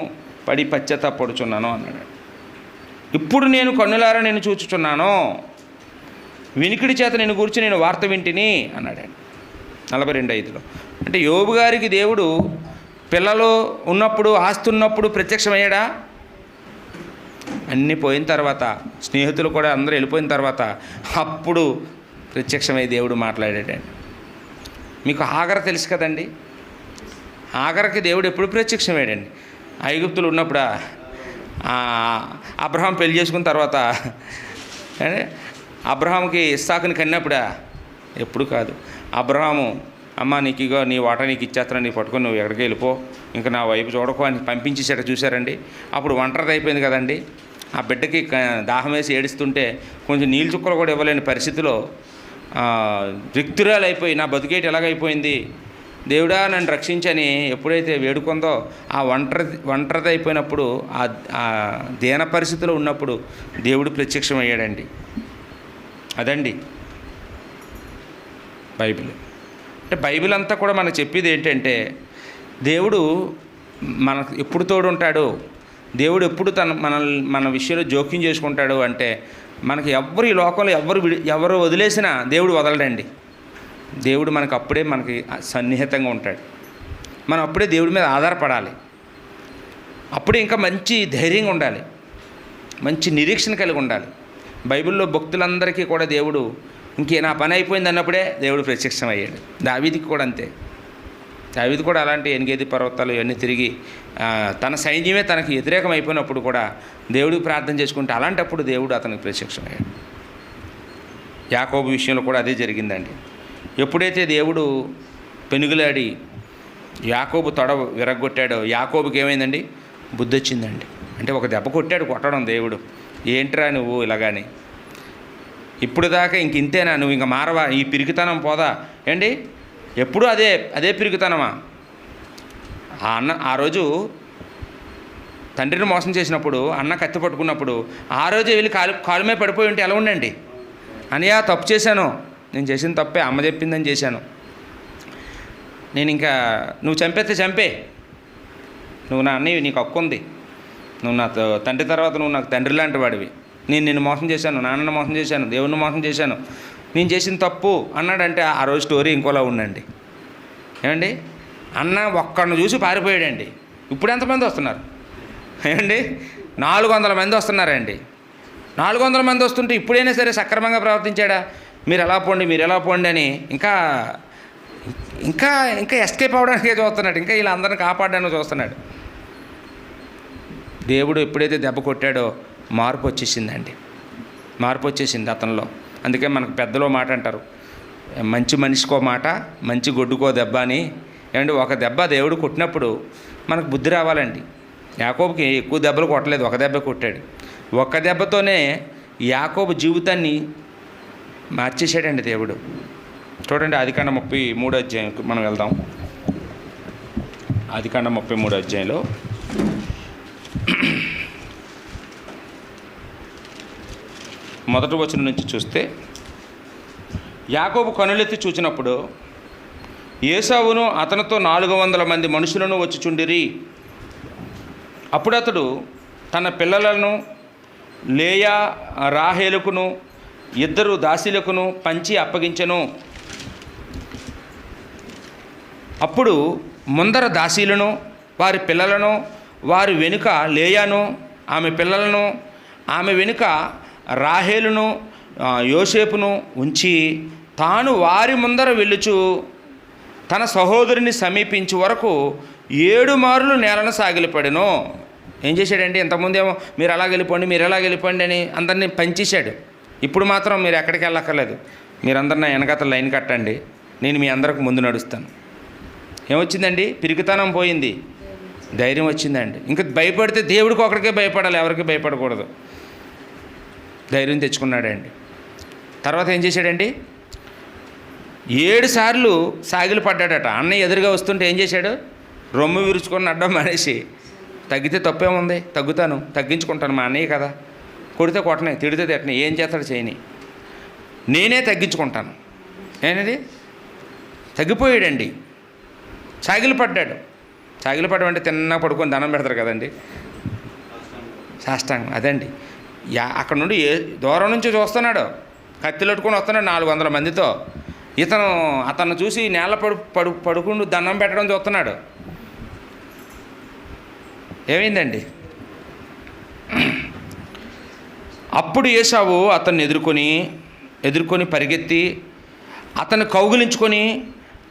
పడి పశ్చాత్తాపడుచున్నాను అన్నాడు. ఇప్పుడు నేను కన్నులారా నిన్ను చూచుచున్నాను, వినికిడి చేత నిన్ను గురించి నేను వార్త వింటిని అన్నాడు 42:5. అంటే యోబు గారికి దేవుడు పిల్లలు ఉన్నప్పుడు, ఆస్తి ఉన్నప్పుడు ప్రత్యక్షమయ్యాడా? అన్నీ పోయిన తర్వాత, స్నేహితులు కూడా అందరూ వెళ్ళిపోయిన తర్వాత అప్పుడు ప్రత్యక్షమై దేవుడు మాట్లాడాడండి. మీకు ఆగర తెలుసు కదండి. ఆగరకి దేవుడు ఎప్పుడు ప్రత్యక్షమయ్యాడండి? ఐగుప్తులు ఉన్నప్పుడు అబ్రహాం పెళ్లి చేసుకున్న తర్వాత, అబ్రహాంకి ఇస్సాకుని కన్నప్పుడా? ఎప్పుడు కాదు. అబ్రహాము, అమ్మ నీకు ఇగో నీ వాటా నీకు ఇచ్చేస్తాను, నీ పట్టుకొని నువ్వు ఎక్కడికి వెళ్ళిపో, ఇంకా నా వైపు చూడకు అని పంపించేసాడు. చూశారండి, అప్పుడు ఒంటరిది అయిపోయింది కదండి. ఆ బిడ్డకి దాహం వేసి ఏడుస్తుంటే కొంచెం నీళ్ళు చుక్కలు కూడా ఇవ్వలేని పరిస్థితిలో రిక్తురాలు అయిపోయి నా బతుకేటి ఎలాగైపోయింది, దేవుడా నన్ను రక్షించని ఎప్పుడైతే వేడుకుందో, ఆ ఒంటరిది అయిపోయినప్పుడు, ఆ దీన పరిస్థితిలో ఉన్నప్పుడు దేవుడు ప్రత్యక్షమయ్యాడండి. అదండి బైబిల్. అంటే బైబిల్ అంతా కూడా మనకు చెప్పేది ఏంటంటే, దేవుడు మనకు ఎప్పుడు తోడుంటాడు, దేవుడు ఎప్పుడు మన విషయంలో జోక్యం చేసుకుంటాడు అంటే, మనకి ఎవ్వరు ఈ లోకంలో ఎవరు వదిలేసినా దేవుడు వదలడండి. దేవుడు మనకి సన్నిహితంగా ఉంటాడు. మనం అప్పుడే దేవుడి మీద ఆధారపడాలి. అప్పుడే ఇంకా మంచి ధైర్యంగా ఉండాలి, మంచి నిరీక్షణ కలిగి ఉండాలి. బైబిల్లో భక్తులందరికీ కూడా దేవుడు ఇంకే నా పని అయిపోయింది అన్నప్పుడే దేవుడు ప్రత్యక్షమయ్యాడు. దావీదుకి కూడా అంతే. దావీదు కూడా అలాంటి ఎనిగేది పర్వతాలు ఇవన్నీ తిరిగి తన సైన్యమే తనకు వ్యతిరేకం అయిపోయినప్పుడు కూడా దేవుడికి ప్రార్థన చేసుకుంటే, అలాంటప్పుడు దేవుడు అతనికి ప్రత్యక్షమయ్యాడు. యాకోబు విషయంలో కూడా అదే జరిగిందండి. ఎప్పుడైతే దేవుడు పెనుగులాడి యాకోబు తొడ విరగొట్టాడో, యాకోబుకి ఏమైందండి? బుద్ధి వచ్చిందండి. అంటే ఒక దెబ్బ కొట్టడం దేవుడు. ఏంట్రా నువ్వు ఇలాగాని, ఇప్పుడు దాకా ఇంతేనా, నువ్వు ఇంకా మారవా, ఈ పిరికితనం పోదా ఏంటి, ఎప్పుడు అదే పిరికితనమా? ఆ రోజు తండ్రిని మోసం చేసినప్పుడు, అన్న కత్తి పట్టుకున్నప్పుడు, ఆ రోజే వెళ్ళి కాలు మీద పడిపోయి ఉంటే ఎలా ఉండండి? అనియా తప్పు చేశాను, నేను చేసిన తప్పే, అమ్మ చెప్పిందని చేశాను, నేను ఇంకా నువ్వు చంపేస్తే చంపే, నువ్వు నా అన్నయ్య, నీకు హక్కు ఉంది, నువ్వు నా తండ్రి తర్వాత నువ్వు నాకు తండ్రి లాంటి వాడివి, నేను నిన్ను మోసం చేశాను, నాన్నని మోసం చేశాను, దేవుణ్ణి మోసం చేశాను, నేను చేసిన తప్పు అన్నాడంటే ఆ రోజు స్టోరీ ఇంకోలా ఉండండి. ఏమండి, అన్న ఒక్కడిని చూసి పారిపోయాడండి. ఇప్పుడు ఎంతమంది వస్తున్నారు ఏమండి? 400 మంది వస్తున్నారండి. 400 మంది వస్తుంటే ఇప్పుడైనా సరే సక్రమంగా ప్రవర్తించాడా? మీరు ఎలా పోండి అని ఇంకా ఇంకా ఇంకా ఎస్కేప్ అవ్వడానికే చూస్తున్నాడు, ఇంకా ఇలా అందరిని కాపాడడానికి చూస్తున్నాడు. దేవుడు ఎప్పుడైతే దెబ్బ కొట్టాడో మార్పు వచ్చేసింది అతనిలో. అందుకే మనకు పెద్దలో మాట అంటారు, మంచి మనిషికో మాట, మంచి గొడ్డుకో దెబ్బ అని. ఏమండి, ఒక దెబ్బ దేవుడు కొట్టినప్పుడు మనకు బుద్ధి రావాలండి. యాకోబుకి ఎక్కువ దెబ్బలు కొట్టలేదు, ఒక దెబ్బ కొట్టాడు. ఒక్క దెబ్బతోనే యాకోబు జీవితాన్ని మార్చేశాడండి దేవుడు. చూడండి, ఆదికాండం 33 అధ్యాయంకి మనం వెళ్దాం. ఆదికాండం 33 అధ్యాయంలో మొదటి వచనం నుంచి చూస్తే, యాకోబు కనులెత్తి చూచినప్పుడు ఏసావును అతనితో 400 మంది మనుషులను వచ్చిచుండిరి. అప్పుడు అతడు తన పిల్లలను లేయా రాహేలుకును 2 దాసీలకును పంచి అప్పగించెను. అప్పుడు ముందర దాసీలను, వారి పిల్లలను, వారి వెనుక లేయాను ఆమె పిల్లలను, ఆమె వెనుక రాహేలును యోసేపును ఉంచి తాను వారి ముందర వెళ్ళుచు తన సహోదరుని సమీపించే వరకు 7 మార్లు నేలను సాగిలపడెను. ఏం చేశాడండి? ఇంతకుముందేమో మీరు అలా వెళ్ళిపోండి, మీరు ఎలా వెళ్ళిపోండి అని అందరినీ పంచేశాడు. ఇప్పుడు మాత్రం మీరు ఎక్కడికి వెళ్ళక్కర్లేదు, మీరందరూ నా వెనకాతల లైన్ కట్టండి, నేను మీ అందరికి ముందు నడుస్తాను. ఏమొచ్చిందండి? పిరికితనం పోయింది, ధైర్యం వచ్చిందండి. ఇంకా భయపడితే దేవుడికి ఒకరికే భయపడాలి, ఎవరికి భయపడకూడదు. ధైర్యం తెచ్చుకున్నాడండి. తర్వాత ఏం చేశాడండి? 7 సార్లు సాగిలు పడ్డాడట. అన్నయ్య ఎదురుగా వస్తుంటే ఏం చేశాడు? రొమ్ము విరుచుకొని అడ్డం మానేసి, తగ్గితే తప్పేముంది, తగ్గుతాను, తగ్గించుకుంటాను, మా అన్నయ్య కదా, కొడితే కొట్టనే, తిడితే తిట్టనే, ఏం చేస్తాడు చేయని, నేనే తగ్గించుకుంటాను. ఏంటది? తగ్గిపోయాడండి, సాగిలు పడ్డాడు. సాగిలు పడ్డం అంటే తిన్నా పడుకొని దండం పెడతారు కదండి, సాష్టాంగం అదండి. అక్కడ నుండి దూరం నుంచి చూస్తున్నాడు, కత్తిలట్టుకొని వస్తున్నాడు 400 మందితో. అతను చూసి నేల పడుకుంటూ దండం పెట్టడం చూస్తున్నాడు. ఏమైందండి? అప్పుడు ఏసావు అతన్ని ఎదుర్కొని పరిగెత్తి అతను కౌగిలించుకొని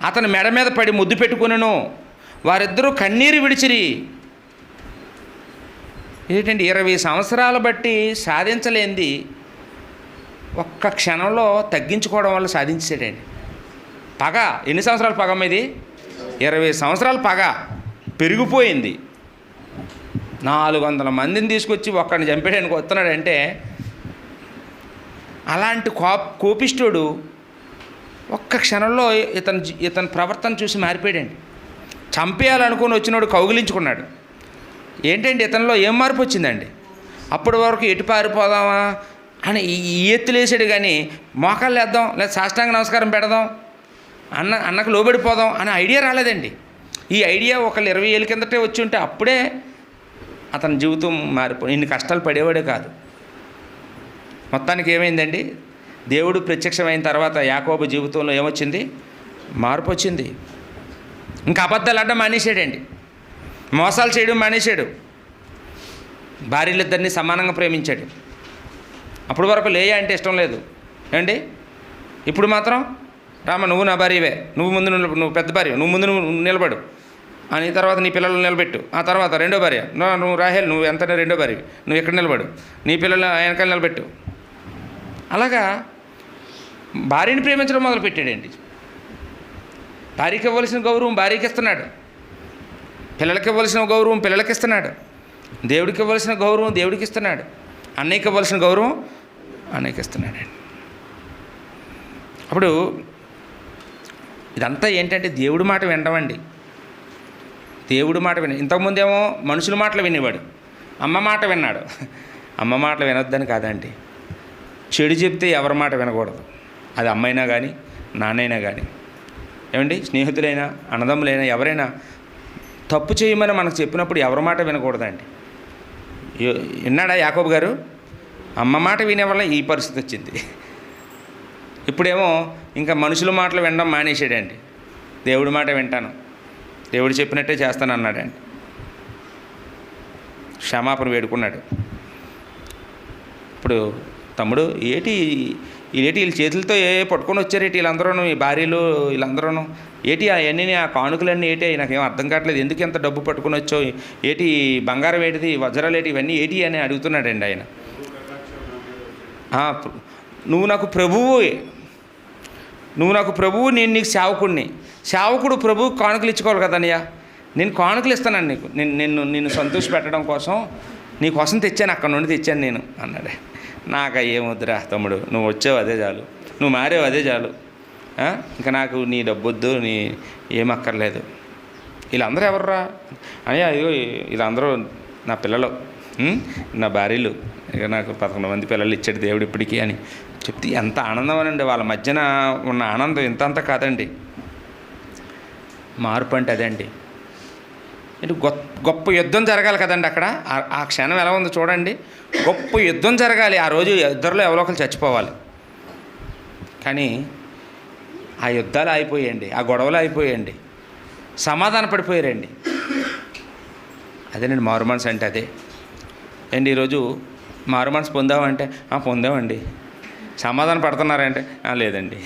అతని మెడ మీద పడి ముద్దు పెట్టుకునను. వారిద్దరూ కన్నీరు విడిచిరి. ఏంటండి? 20 సంవత్సరాలు బట్టి సాధించలేంది ఒక్క క్షణంలో తగ్గించుకోవడం వల్ల సాధించాడండి. పగ ఎన్ని సంవత్సరాల పగ ఇది? 20 సంవత్సరాల పగ పెరిగిపోయింది. 400 మందిని తీసుకొచ్చి ఒక్కడిని చంపేయడానికి వస్తున్నాడంటే, అలాంటి కోపిష్ఠుడు ఒక్క క్షణంలో ఇతని ప్రవర్తన చూసి మారిపోయాడండి. చంపేయాలనుకుని వచ్చినోడు కౌగిలించుకున్నాడు. ఏంటండి ఇతనిలో ఏం మార్పు వచ్చిందండి? అప్పటి వరకు ఎటు పారిపోదామా అని ఎత్తులేసాడు, కానీ మోకాళ్ళు వేద్దాం లేదా సాష్టాంగ నమస్కారం పెడదాం, అన్నకు లోబడిపోదాం అనే ఐడియా రాలేదండి. ఈ ఐడియా 20 ఏళ్ళ కిందటే వచ్చి ఉంటే అప్పుడే అతని జీవితం ఇన్ని కష్టాలు పడేవాడే కాదు. మొత్తానికి ఏమైందండి? దేవుడు ప్రత్యక్షమైన తర్వాత యాకోబు జీవితంలో ఏమొచ్చింది? మార్పు వచ్చింది. ఇంకా అబద్ధాలు ఆడడం మానేశాడండి, మోసాలు చేయడం మానేశాడు, భార్యలిద్దరినీ సమానంగా ప్రేమించాడు. అప్పటి వరకు లేయా అంటే ఇష్టం లేదు ఏమండి, ఇప్పుడు మాత్రం రామ నువ్వు నా భార్యవే, నువ్వు పెద్ద భార్య, నువ్వు ముందు నిలబడు అని, తర్వాత నీ పిల్లలు నిలబెట్టు, ఆ తర్వాత రెండో భార్య నువ్వు రాహేల్, నువ్వు ఎంత రెండో భార్య, నువ్వు ఎక్కడ నిలబడు, నీ పిల్లలు వెనకాల నిలబెట్టు. అలాగా భార్యని ప్రేమించడం మొదలుపెట్టాడండి. భార్యకి ఇవ్వాల్సిన గౌరవం భార్యకి ఇస్తున్నాడు, పిల్లలకి ఇవ్వాల్సిన గౌరవం పిల్లలకి ఇస్తున్నాడు, దేవుడికి ఇవ్వాల్సిన గౌరవం దేవుడికి ఇస్తున్నాడు, అన్నయ్యకి ఇవ్వాల్సిన గౌరవం అన్నయ్యకి ఇస్తున్నాడండి. అప్పుడు ఇదంతా ఏంటంటే దేవుడి మాట వినడమండి. దేవుడి మాట ఇంతకుముందేమో మనుషుల మాటలు వినేవాడు, అమ్మ మాట విన్నాడు. అమ్మ మాటలు వినొద్దని కాదండి, చెడు చెప్తే ఎవరి మాట వినకూడదు. అది అమ్మైనా కానీ నాన్నైనా కానీ ఏమండి, స్నేహితులైనా అన్నదమ్ములైనా ఎవరైనా తప్పు చేయమని మనకు చెప్పినప్పుడు ఎవరి మాట వినకూడదండి. విన్నాడా యాకోబు గారు? అమ్మ మాట వినే వల్ల ఈ పరిస్థితి వచ్చింది. ఇప్పుడేమో ఇంకా మనుషుల మాటలు వినడం మానేసాడండి. దేవుడి మాట వింటాను, దేవుడు చెప్పినట్టే చేస్తాను అన్నాడండి. క్షమాపణ వేడుకున్నాడు. ఇప్పుడు తమ్ముడు వీళ్ళ చేతులతో పట్టుకొని వచ్చారేటి వీళ్ళందరూ, ఈ భార్యలు వీళ్ళందరూ ఏటి అవన్నీ ఆ కానుకలన్నీ ఏటి, నాకేం అర్థం కావట్లేదు, ఎందుకు ఎంత డబ్బు పట్టుకొని వచ్చావు, ఏటి బంగారం ఏంటిది, వజ్రాలు ఏంటి, ఇవన్నీ ఏటి అని అడుగుతున్నాడండి ఆయన. నువ్వు నాకు ప్రభువు, నేను నీకు సేవకుడిని. సేవకుడు ప్రభువుకి కానుకలు ఇచ్చుకోవాలి కదన్నయ్య, నేను కానుకలు ఇస్తానండి నీకు, నిన్ను సంతోష పెట్టడం కోసం నీకోసం తెచ్చాను, అక్కడ నుండి తెచ్చాను నేను అన్నాడే. నాకు ఏమొద్దురా తమ్ముడు, నువ్వు వచ్చావు అదే చాలు, నువ్వు మారావు అదే చాలు, ఇంకా నాకు నీ డబ్బొద్దు, నీ ఏమక్కర్లేదు. వీళ్ళందరూ ఎవర్రా అని, అయ్యో వీళ్ళందరూ నా పిల్లలు, నా భార్యలు, ఇక నాకు 11 మంది పిల్లలు ఇచ్చాడు దేవుడు ఇప్పటికీ అని చెప్తే ఎంత ఆనందం అనండి. వాళ్ళ మధ్యన ఉన్న ఆనందం ఇంతంత కాదండి. మార్పు అంటే అదండి. అంటే గొప్ప యుద్ధం జరగాలి కదండి అక్కడ. ఆ క్షణం ఎలా ఉందో చూడండి. గొప్ప యుద్ధం జరగాలి ఆ రోజు. ఇద్దరిలో ఎవరో ఒకరు చచ్చిపోవాలి. కానీ ఆ యుద్ధాలు అయిపోయాయండి, ఆ గొడవలు అయిపోయాయండి, సమాధాన పడిపోయారండి. అదేనండి మారు మనసు అంటే. అదే అండి. ఈరోజు మారు మనసు పొందామంటే పొందామండి. సమాధాన పడుతున్నారంటే లేదండి.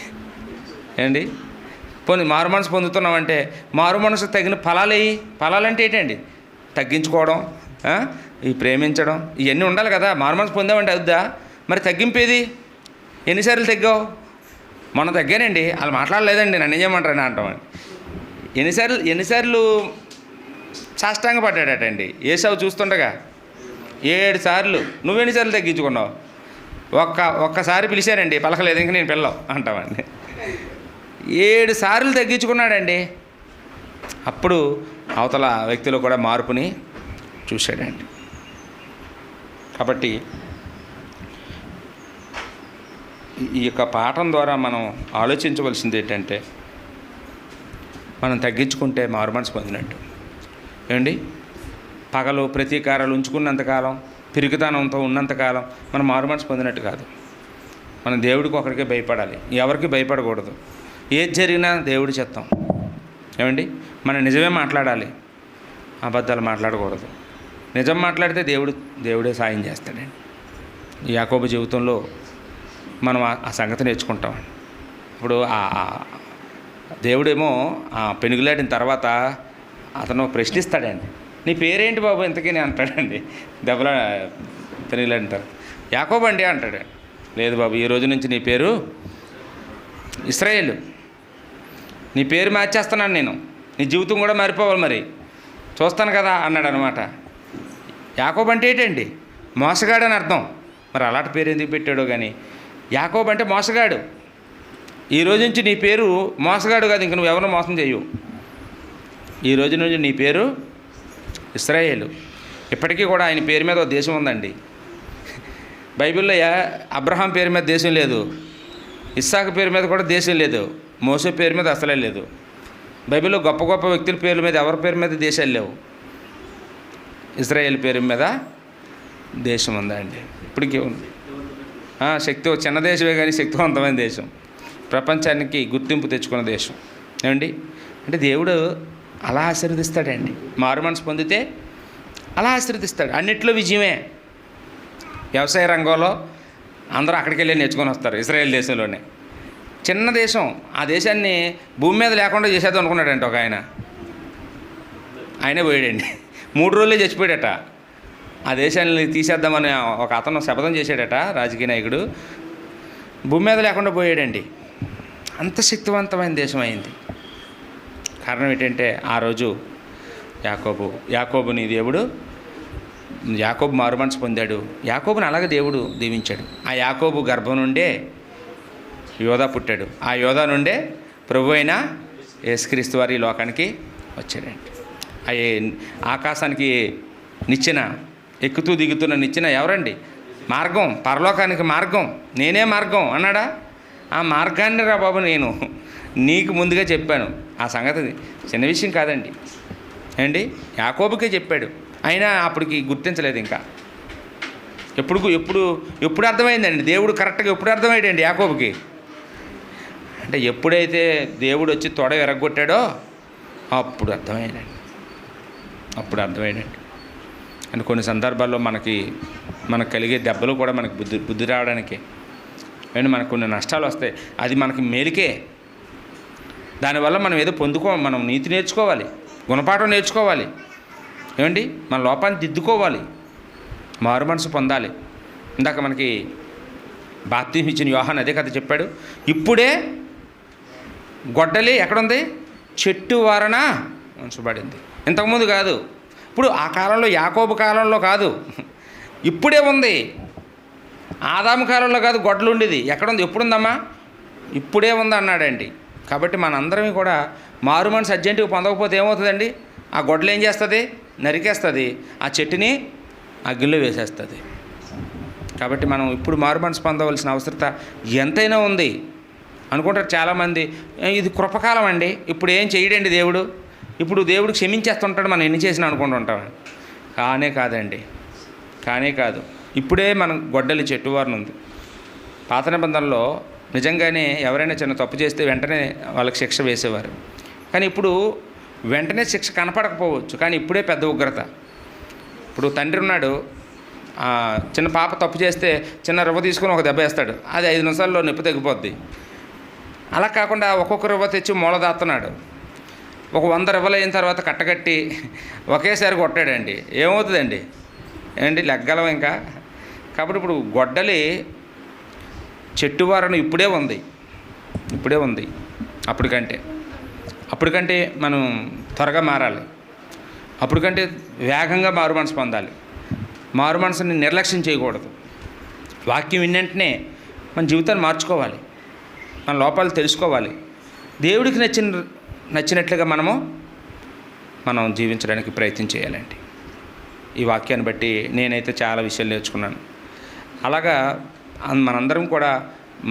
ఏండి పోనీ మారు మనసు పొందుతున్నామంటే మారు మనసు తగిన ఫలాలంటే ఏంటండి? తగ్గించుకోవడం, ఈ ప్రేమించడం, ఇవన్నీ ఉండాలి కదా. మారు మనసు పొందామంటే అవుద్దా? మరి తగ్గింపేది ఎన్నిసార్లు తగ్గావు? మొన్న తగ్గానండి, వాళ్ళు మాట్లాడలేదండి, నన్ను ఏం చేయమంటారని అంటామని. ఎన్నిసార్లు సాష్టాంగ పడ్డాడటండి ఏసావు చూస్తుండగా. 7 సార్లు. నువ్వెన్నిసార్లు తగ్గించుకున్నావు? ఒక్కసారి పిలిచారండి, పలకలేదు, ఇంక నేను పిల్లవు అంటామండి. 7 సార్లు తగ్గించుకున్నాడండి. అప్పుడు అవతల వ్యక్తిలో కూడా మార్పుని చూశాడండి. కాబట్టి ఈ యొక్క పాఠం ద్వారా మనం ఆలోచించవలసింది ఏంటంటే, మనం తగ్గించుకుంటే మారు మనసు పొందినట్టు. ఏమండి, పగలు ప్రతీకారాలు ఉంచుకున్నంతకాలం, పిరికితనంతో ఉన్నంతకాలం మనం మారు మనసు పొందినట్టు కాదు. మనం దేవుడికి ఒకరికే భయపడాలి, ఎవరికి భయపడకూడదు. ఏది జరిగినా దేవుడి చిత్తం. ఏమండి, మనం నిజమే మాట్లాడాలి, అబద్ధాలు మాట్లాడకూడదు. నిజం మాట్లాడితే దేవుడే సాయం చేస్తాడండి. యాకోబు జీవితంలో మనం ఆ సంగతి నేర్చుకుంటామండి. ఇప్పుడు దేవుడేమో పెనుగులాడిన తర్వాత అతను ప్రశ్నిస్తాడండి, నీ పేరేంటి బాబు ఇంతకీ అంటాడండి. దెబ్బలా పెనుగులాడిన తర్వాత యాకోబు అండి అంటాడు. లేదు బాబు, ఈ రోజు నుంచి నీ పేరు ఇశ్రాయేలు, నీ పేరు మార్చేస్తున్నాను నేను, నీ జీవితం కూడా మారిపోవాలి, మరి చూస్తాను కదా అన్నాడు అనమాట. యాకోబు అంటే ఏంటండి? మోసగాడు అని అర్థం. మరి అలాంటి పేరు ఎందుకు పెట్టాడో కానీ. యాకోబు అంటే మోసగాడు. ఈ రోజు నుంచి నీ పేరు మోసగాడు కాదు, ఇంక నువ్వు ఎవరినో మోసం చేయవు. ఈ రోజు నుంచి నీ పేరు ఇశ్రాయేలు. ఇప్పటికీ కూడా ఆయన పేరు మీద ఒక దేశం ఉందండి. బైబిల్లో అబ్రహాం పేరు మీద దేశం లేదు, ఇస్సాకు పేరు మీద కూడా దేశం లేదు, మోసే పేరు మీద అసలే లేదు. బైబిల్లో గొప్ప గొప్ప వ్యక్తుల పేర్ల మీద ఎవరి పేరు మీద దేశాలు లేవు. ఇజ్రాయేల్ పేరు మీద దేశం ఉందండి, ఇప్పటికీ ఉంది. చిన్న దేశమే కానీ శక్తివంతమైన దేశం, ప్రపంచానికి గుర్తింపు తెచ్చుకున్న దేశం. ఏమండి, అంటే దేవుడు అలా ఆశీర్వదిస్తాడండి. మారు మనసు పొందితే అలా ఆశీర్వదిస్తాడు. అన్నిట్లో విజయమే. వ్యవసాయ రంగంలో అందరూ అక్కడికి వెళ్ళి నేర్చుకొని వస్తారు. ఇజ్రాయేల్ దేశంలోనే చిన్న దేశం, ఆ దేశాన్ని భూమి మీద లేకుండా చేసేద్దాం అనుకున్నాడంట ఒక ఆయనే పోయాడండి. 3 రోజులే చచ్చిపోయాడట. ఆ దేశాన్ని తీసేద్దామని ఒక అతను శపథం చేశాడట, రాజకీయ నాయకుడు. భూమి మీద లేకుండా పోయాడండి. అంత శక్తివంతమైన దేశం అయింది. కారణం ఏంటంటే ఆ రోజు యాకోబుని దేవుడు, యాకోబు మారు మనసు పొందాడు. యాకోబుని అలాగే దేవుడు దీవించాడు. ఆ యాకోబు గర్భం నుండే యోధా పుట్టాడు. ఆ యోధా నుండే ప్రభు అయిన యేసుక్రీస్తు వారి లోకానికి వచ్చాడండి. ఆకాశానికి నిచ్చెన, ఎక్కుతూ దిగుతున్న నిచ్చెన ఎవరండి? మార్గం, పరలోకానికి మార్గం, నేనే మార్గం అన్నాడా? ఆ మార్గాన్ని రా బాబు నేను నీకు ముందుగా చెప్పాను. ఆ సంగతి చిన్న విషయం కాదండి. ఏంటి, యాకోబుకే చెప్పాడు. అయినా అప్పటికి గుర్తించలేదు. ఇంకా ఎప్పుడు అర్థమైందండి దేవుడు కరెక్ట్గా? ఎప్పుడు అర్థమయ్యాడండి యాకోబుకి? అంటే ఎప్పుడైతే దేవుడు వచ్చి తొడ ఎరగొట్టాడో అప్పుడు అర్థమయ్యాడండి. అంటే కొన్ని సందర్భాల్లో మనకు కలిగే దెబ్బలు కూడా మనకు బుద్ధి రావడానికి, అండ్ మనకు కొన్ని నష్టాలు వస్తాయి. అది మనకి మేలుకే. దానివల్ల మనం ఏదో మనం నీతి నేర్చుకోవాలి, గుణపాఠం నేర్చుకోవాలి. ఏమండి, మన లోపాన్ని దిద్దుకోవాలి, మారు మనసు పొందాలి. ఇందాక మనకి బాప్తిస్మం ఇచ్చిన యోహాను అదే కథ చెప్పాడు. ఇప్పుడే గొడ్డలి ఎక్కడుంది? చెట్టు వారన ఉంచబడింది. ఇంతకుముందు కాదు. ఇప్పుడు ఆ కాలంలో, యాకోబు కాలంలో కాదు, ఇప్పుడే ఉంది. ఆదాము కాలంలో కాదు గొడ్డలు ఉండేది. ఎక్కడుంది? ఎప్పుడుందమ్మా? ఇప్పుడే ఉంది అన్నాడండి. కాబట్టి మనందరం కూడా మారు మనసు అర్జెంటుగా పొందకపోతే ఏమవుతుందండి? ఆ గొడ్డలు ఏం చేస్తుంది? నరికేస్తుంది, ఆ చెట్టుని అగ్గిలో వేసేస్తుంది. కాబట్టి మనం ఇప్పుడు మారు మనసు పొందవలసిన అవసరత ఎంతైనా ఉంది అనుకుంటారు చాలామంది. ఇది కృపకాలం అండి, ఇప్పుడు ఏం చేయడండి దేవుడు, ఇప్పుడు దేవుడు క్షమించేస్తుంటాడు మనం ఎన్ని చేసినా అనుకుంటూ ఉంటాం. కానే కాదు. ఇప్పుడే మనం గొడ్డలి చెట్టువారిని ఉంది. పాత నిబంధనలో నిజంగానే ఎవరైనా చిన్న తప్పు చేస్తే వెంటనే వాళ్ళకి శిక్ష వేసేవారు. కానీ ఇప్పుడు వెంటనే శిక్ష కనపడకపోవచ్చు, కానీ ఇప్పుడే పెద్ద ఉగ్రత. ఇప్పుడు తండ్రి ఉన్నాడు, చిన్న పాప తప్పు చేస్తే చిన్న రవ్వ తీసుకొని ఒక దెబ్బ వేస్తాడు, అది 5 నిమిషాల్లో నొప్పి తగ్గిపోద్ది. అలా కాకుండా ఒక్కొక్క రవ్వ తెచ్చి మూల దాస్తున్నాడు. ఒక 100 రవ్వలు అయిన తర్వాత కట్టగట్టి ఒకేసారి కొట్టాడండి, ఏమవుతుందండి? ఏంటి లెగ్గలం ఇంకా? కాబట్టి ఇప్పుడు గొడ్డలి చెట్టువారను ఇప్పుడే ఉంది. అప్పటికంటే మనం త్వరగా మారాలి. అప్పటికంటే వేగంగా మారు మనసు పొందాలి. మారు మనసుని నిర్లక్ష్యం చేయకూడదు. వాక్యం విన్నంటనే మన జీవితాన్ని మార్చుకోవాలి, మన లోపాలు తెలుసుకోవాలి. దేవుడికి నచ్చినట్లుగా మనం జీవించడానికి ప్రయత్నం చేయాలండి. ఈ వాక్యాన్ని బట్టి నేనైతే చాలా విషయాలు నేర్చుకున్నాను. అలాగా మనందరం కూడా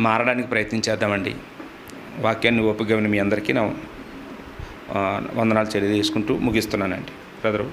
మారడానికి ప్రయత్నం చేద్దామండి. వాక్యాన్ని ఓపికగా మీ అందరికీ నా వందనాలు తెలియజేసుకుంటూ ముగిస్తున్నానండి. బ్రదరు.